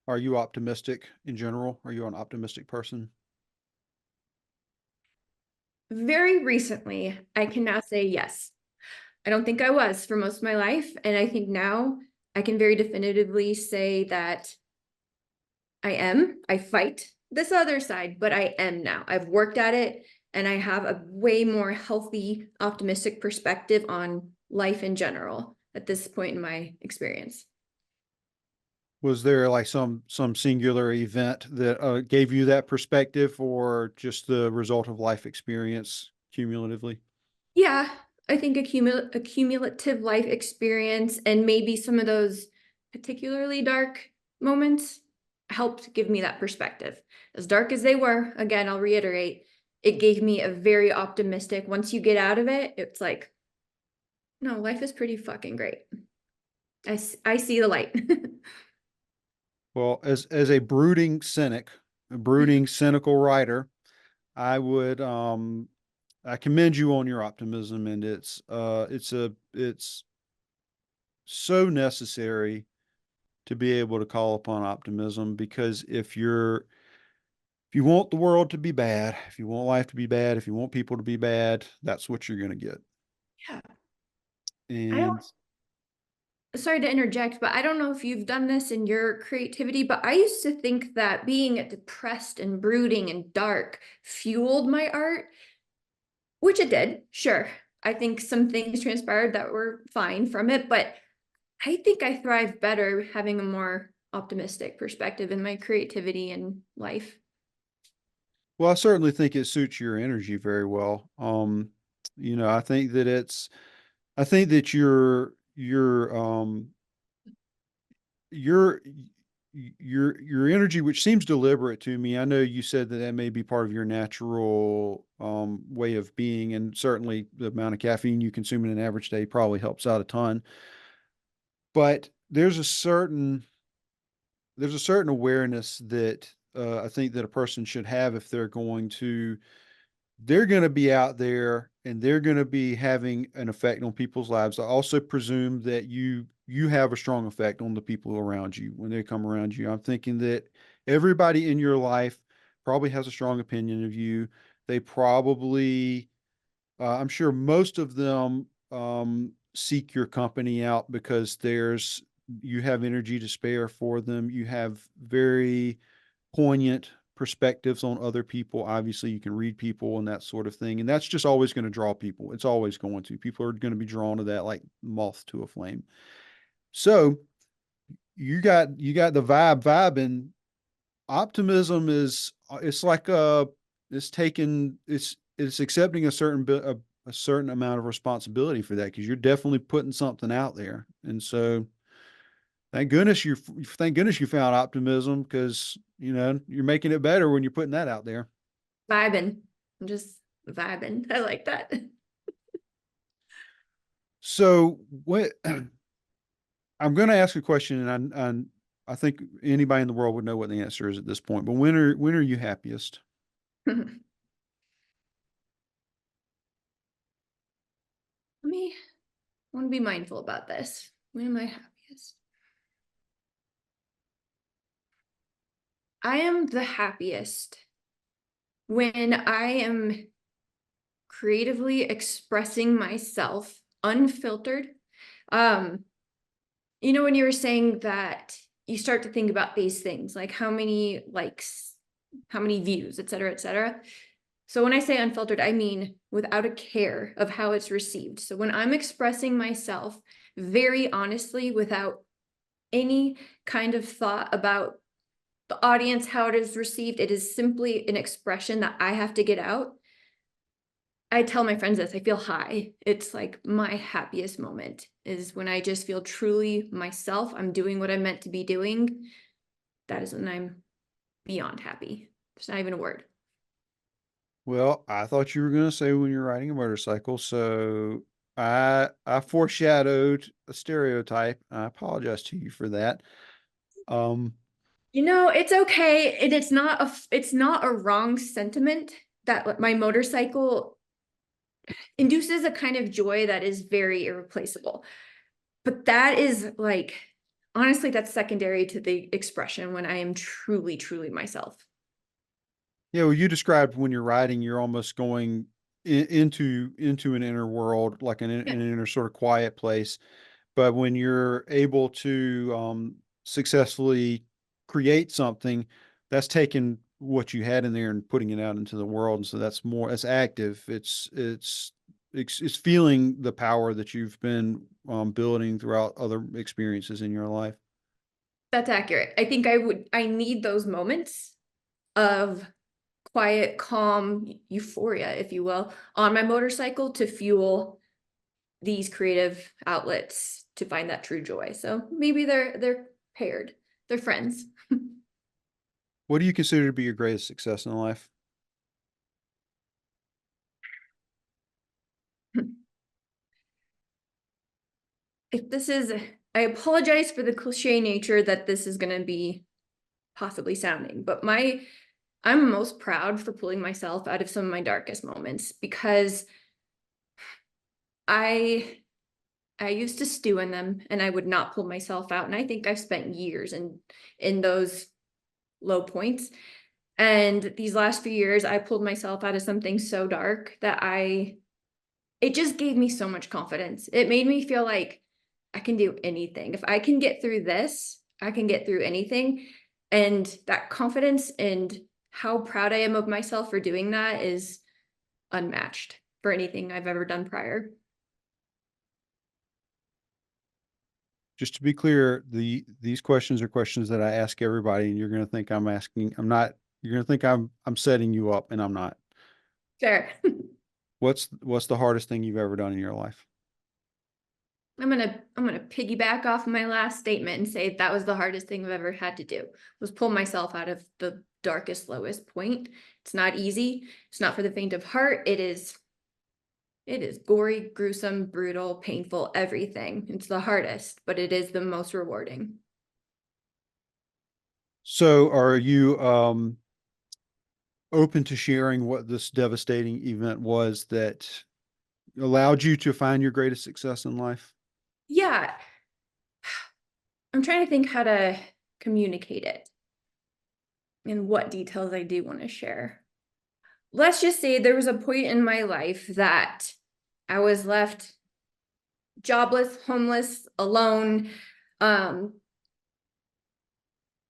Are you optimistic in general? Are you an optimistic person? Very recently, I can now say yes. I don't think I was for most of my life. And I think now I can very definitively say that I am. I fight this other side, but I am now. I've worked at it and I have a way more healthy, optimistic perspective on life in general. at this point in my experience. Was there like some singular event that gave you that perspective, or just the result of life experience cumulatively? Yeah, I think a cumulative life experience and maybe some of those particularly dark moments helped give me that perspective. As dark as they were, again, I'll reiterate, it gave me a very optimistic, once you get out of it, it's like, no, life is pretty fucking great. I see the light. Well, as a brooding cynic, a brooding cynical writer, I would I commend you on your optimism, and it's so necessary to be able to call upon optimism, because if you want the world to be bad, if you want life to be bad, if you want people to be bad, that's what you're going to get. Yeah. I don't, And sorry to interject, but I don't know if you've done this in your creativity, but I used to think that being depressed and brooding and dark fueled my art, which it did, sure. I think some things transpired that were fine from it, but I think I thrive better having a more optimistic perspective in my creativity and life. well, I certainly think it suits your energy very well. I think that I think that your your energy, which seems deliberate to me. I know you said that that may be part of your natural way of being, and certainly the amount of caffeine you consume in an average day probably helps out a ton. But there's a certain awareness that I think that a person should have if they're going to be out there and they're going to be having an effect on people's lives. I also presume that you have a strong effect on the people around you when they come around you. I'm thinking that everybody in your life probably has a strong opinion of you. They probably, I'm sure most of them seek your company out because you have energy to spare for them. You have very poignant perspectives on other people. Obviously, you can read people and that sort of thing. And that's just always going to draw people. It's always going to. People are going to be drawn to that like moth to a flame. So you got the vibe, and optimism is it's like it's taking it's accepting a certain amount of responsibility for that, because you're definitely putting something out there. And so thank goodness you found optimism, because you're making it better when you're putting that out there. Vibing. I'm just vibing. I like that. So what I'm going to ask a question, and I think anybody in the world would know what the answer is at this point. But when are you happiest? Let me I want to be mindful about this. When am I happiest? I am the happiest when I am creatively expressing myself unfiltered. Um, when you were saying that you start to think about these things, like how many likes, how many views, et cetera, et cetera. So when I say unfiltered, I mean without a care of how it's received. So when I'm expressing myself very honestly, without any kind of thought about the audience, how it is received, it is simply an expression that I have to get out. I tell my friends this, I feel high. It's like my happiest moment is when I just feel truly myself. I'm doing what I'm meant to be doing. That is when I'm beyond happy. There's not even a word. Well, I thought you were going to say when you're riding a motorcycle. So I foreshadowed a stereotype. I apologize to you for that. Um, It's okay. It's not a wrong sentiment that my motorcycle induces a kind of joy that is very irreplaceable. But that is like, honestly, that's secondary to the expression when I am truly, truly myself. yeah, well, you described when you're riding, you're almost going into an inner world, like Yeah. an inner sort of quiet place. But when you're able to successfully create something, that's taking what you had in there and putting it out into the world. And so that's active. It's it's feeling the power that you've been building throughout other experiences in your life. That's accurate. I think I need those moments of quiet, calm euphoria, if you will, on my motorcycle to fuel these creative outlets to find that true joy. So maybe they're paired. They're friends. What do you consider to be your greatest success in life? If this is, I apologize for the cliche nature that this is going to be possibly sounding, but I'm most proud for pulling myself out of some of my darkest moments because I I used to stew in them and I would not pull myself out. And I think I've spent years in those low points. And these last few years, I pulled myself out of something so dark that it just gave me so much confidence. It made me feel like I can do anything. If I can get through this, I can get through anything. And that confidence and how proud I am of myself for doing that is unmatched for anything I've ever done prior. Just to be clear, these questions are questions that I ask everybody, and you're going to think I'm not, you're going to think I'm setting you up, and I'm not. Fair. What's the hardest thing you've ever done in your life? I'm gonna piggyback off my last statement and say that was the hardest thing I've ever had to do, was pull myself out of the darkest, lowest point. It's not easy. It's not for the faint of heart. It is gory, gruesome, brutal, painful, everything. It's the hardest, but it is the most rewarding. So, are you open to sharing what this devastating event was that allowed you to find your greatest success in life? Yeah, I'm trying to think how to communicate it and what details I do want to share. Let's just say there was a point in my life that I was left jobless, homeless, alone, um,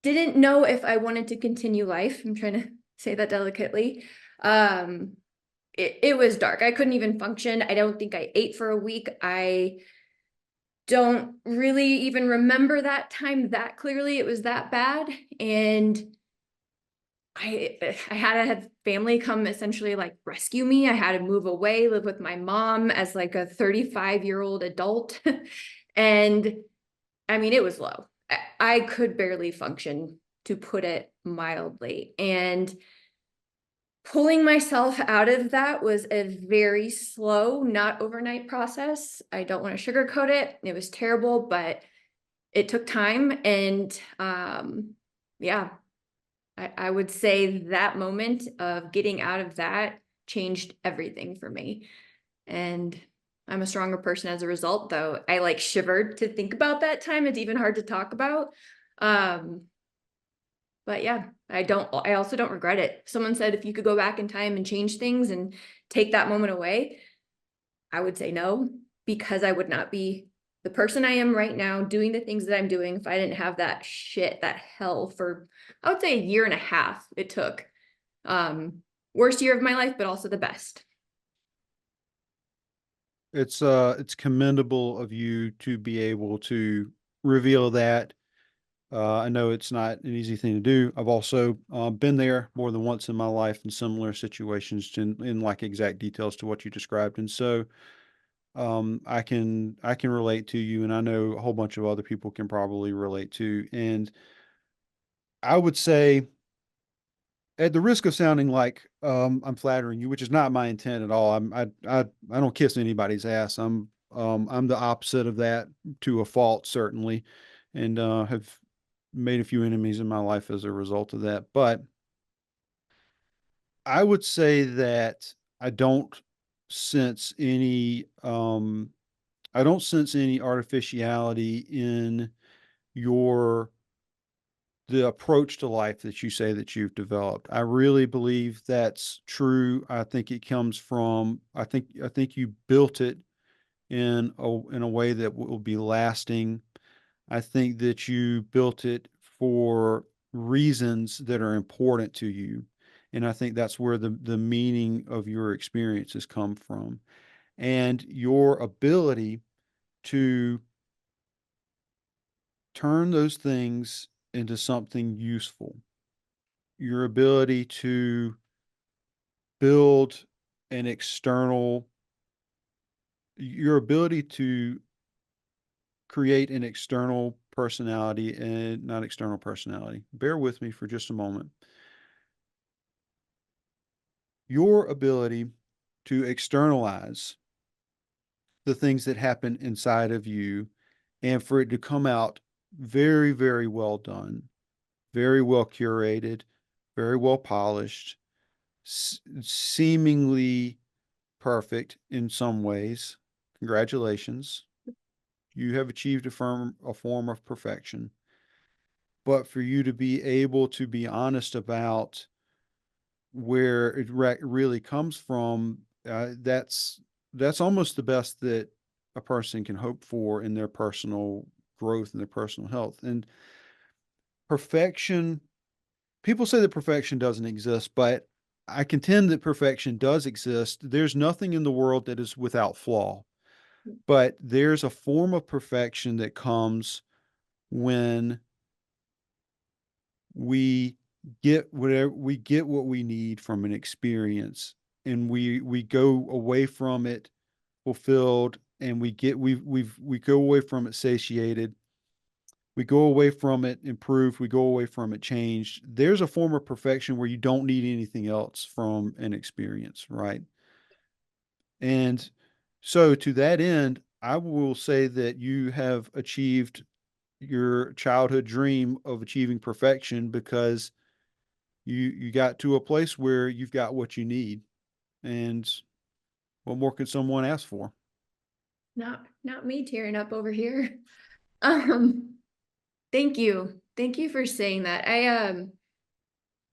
didn't know if I wanted to continue life. I'm trying to say that delicately. Um, it was dark. I couldn't even function. I don't think I ate for a week. I don't really even remember that time that clearly. It was that bad. And I had to have family come essentially like rescue me. I had to move away, live with my mom as like a 35-year-old adult. And I mean, it was low. I could barely function, to put it mildly. And pulling myself out of that was a very slow, not overnight process. I don't want to sugarcoat it. It was terrible, but it took time. And yeah, I would say that moment of getting out of that changed everything for me. And I'm a stronger person as a result, though I like shivered to think about that time. It's even hard to talk about. Um, but yeah, I also don't regret it. Someone said if you could go back in time and change things and take that moment away, I would say no, because I would not be the person I am right now doing the things that I'm doing if I didn't have that shit, that hell for, I would say, a year and a half it took. Worst year of my life, but also the best. It's commendable of you to be able to reveal that. I know it's not an easy thing to do. I've also been there more than once in my life in similar situations in like exact details to what you described. And so I can relate to you, and I know a whole bunch of other people can probably relate to. And I would say, at the risk of sounding like I'm flattering you, which is not my intent at all. I don't kiss anybody's ass. I'm the opposite of that to a fault, certainly, and have made a few enemies in my life as a result of that. But I would say that I don't sense any I don't sense any artificiality in your the approach to life that you say that you've developed. I really believe that's true. I think it comes from I think you built it in a way that will be lasting. I think that you built it for reasons that are important to you. And I think that's where the meaning of your experiences come from. and your ability to turn those things into something useful, your ability to build an external, your ability to create an external personality and not external personality. Bear with me for just a moment. Your ability to externalize the things that happen inside of you and for it to come out very, very well done, very well curated, very well polished, seemingly perfect in some ways. Congratulations. You have achieved a form of perfection. But for you to be able to be honest about where it really comes from, that's almost the best that a person can hope for in their personal growth and their personal health. And perfection, people say that perfection doesn't exist, but I contend that perfection does exist. There's nothing in the world that is without flaw, but there's a form of perfection that comes when we get what we need from an experience, and we go away from it fulfilled, and we go away from it satiated, we go away from it improved, we go away from it changed. There's a form of perfection where you don't need anything else from an experience, right? And so to that end, I will say that you have achieved your childhood dream of achieving perfection, because you got to a place where you've got what you need. And what more could someone ask for? Not me tearing up over here. Um, thank you. Thank you for saying that.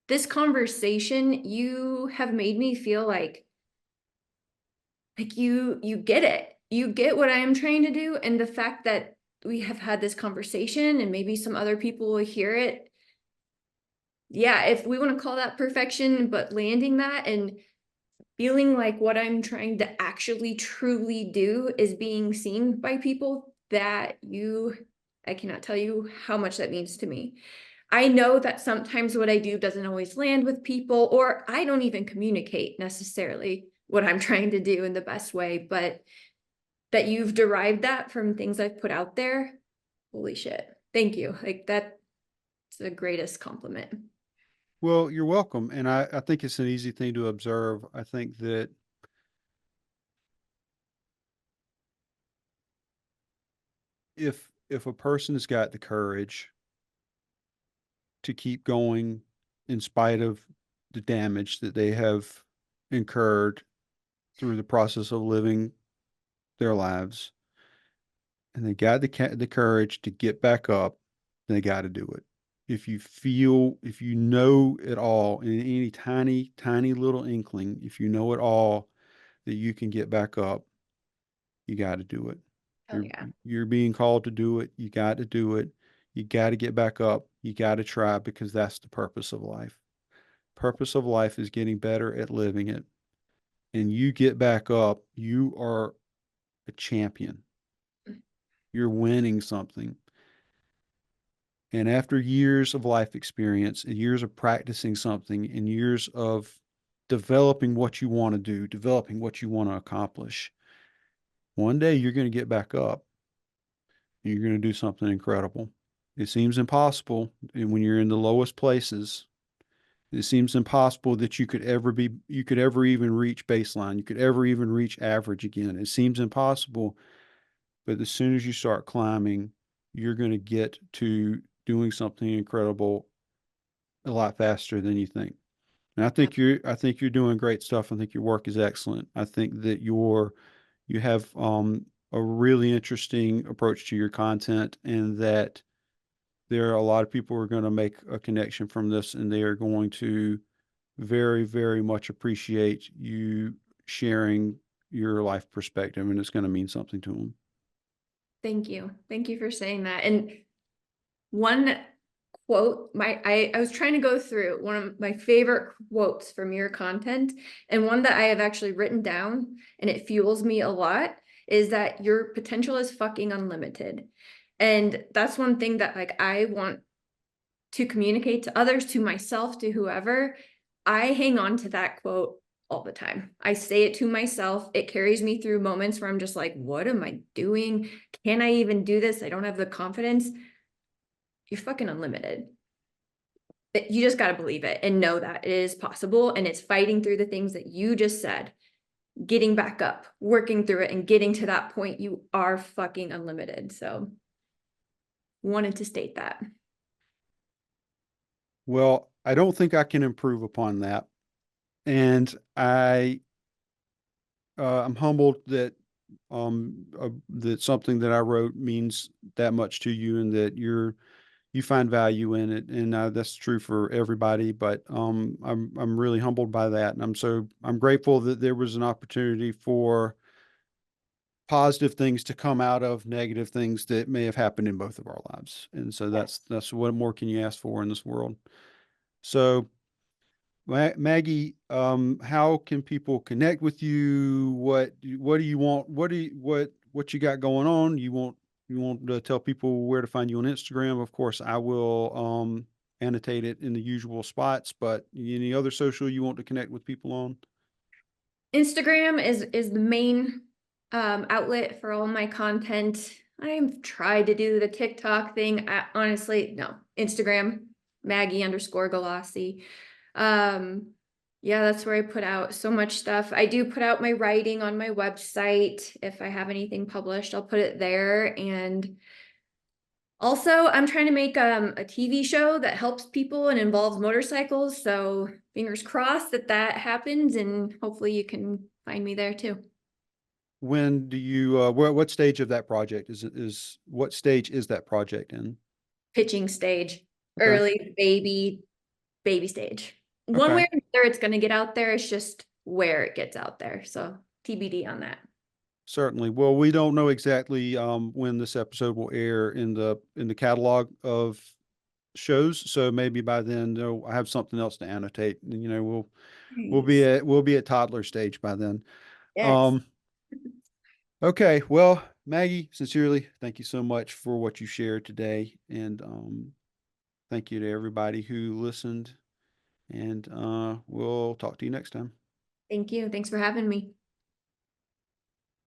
This conversation, you have made me feel like you get it. You get what I am trying to do, and the fact that we have had this conversation and maybe some other people will hear it. Yeah, if we want to call that perfection, but landing that and feeling like what I'm trying to actually truly do is being seen by people, I cannot tell you how much that means to me. I know that sometimes what I do doesn't always land with people, or I don't even communicate necessarily what I'm trying to do in the best way, but that you've derived that from things I've put out there, holy shit. Thank you. Like that's the greatest compliment. Well, you're welcome. And I think it's an easy thing to observe. I think that if a person has got the courage to keep going in spite of the damage that they have incurred through the process of living their lives, and they got the courage to get back up, they got to do it. If you know it all in any tiny, tiny little inkling, if you know it all that you can get back up, you got to do it. Hell You're yeah. you're being called to do it. You got to do it. You got to get back up. You got to try, because that's the purpose of life. Purpose of life is getting better at living it. And you get back up, you are a champion. You're winning something. And after years of life experience and years of practicing something and years of developing what you want to do, developing what you want to accomplish, one day you're going to get back up and you're going to do something incredible. It seems impossible. And when you're in the lowest places, it seems impossible that you could ever even reach baseline. You could ever even reach average again. It seems impossible. But as soon as you start climbing, you're going to get to doing something incredible a lot faster than you think. And I think you're doing great stuff. I think your work is excellent. I think that you have a really interesting approach to your content, and that there are a lot of people who are going to make a connection from this, and they are going to very, very much appreciate you sharing your life perspective, and it's going to mean something to them. Thank you. Thank you for saying that. And one quote, I was trying to go through one of my favorite quotes from your content, and one that I have actually written down and it fuels me a lot is that your potential is fucking unlimited. And that's one thing that like I want to communicate to others, to myself, to whoever. I hang on to that quote all the time. I say it to myself. It carries me through moments where I'm just like, what am I doing? Can I even do this? I don't have the confidence. You're fucking unlimited. You just got to believe it and know that it is possible. And it's fighting through the things that you just said, getting back up, working through it, and getting to that point. You are fucking unlimited. So, wanted to state that. Well, I don't think I can improve upon that. And I'm humbled that something that I wrote means that much to you and that you find value in it. And that's true for everybody, but I'm really humbled by that. And I'm grateful that there was an opportunity for positive things to come out of negative things that may have happened in both of our lives. And so that's what more can you ask for in this world. So Maggie, how can people connect with you? What do you want? What you got going on? You want to tell people where to find you on Instagram? Of course, I will annotate it in the usual spots, but any other social you want to connect with people on? Instagram is the main outlet for all my content. I've tried to do the TikTok thing. Honestly, no. Instagram, Maggie_Gulasey. Yeah, that's where I put out so much stuff. I do put out my writing on my website. If I have anything published, I'll put it there. And also, I'm trying to make a TV show that helps people and involves motorcycles. So fingers crossed that that happens, and hopefully you can find me there too. When do you what stage of that project is what stage is that project in? Pitching stage, Okay. early baby stage. One way Okay. or another, it's going to get out there. It's just where it gets out there. So TBD on that. Certainly. Well, we don't know exactly when this episode will air in the catalog of shows, so maybe by then I have something else to annotate. And, Nice. we'll be at toddler stage by then. Yes. Um, okay. Well, Maggie, sincerely, thank you so much for what you shared today, and thank you to everybody who listened. And we'll talk to you next time. Thank you. Thanks for having me.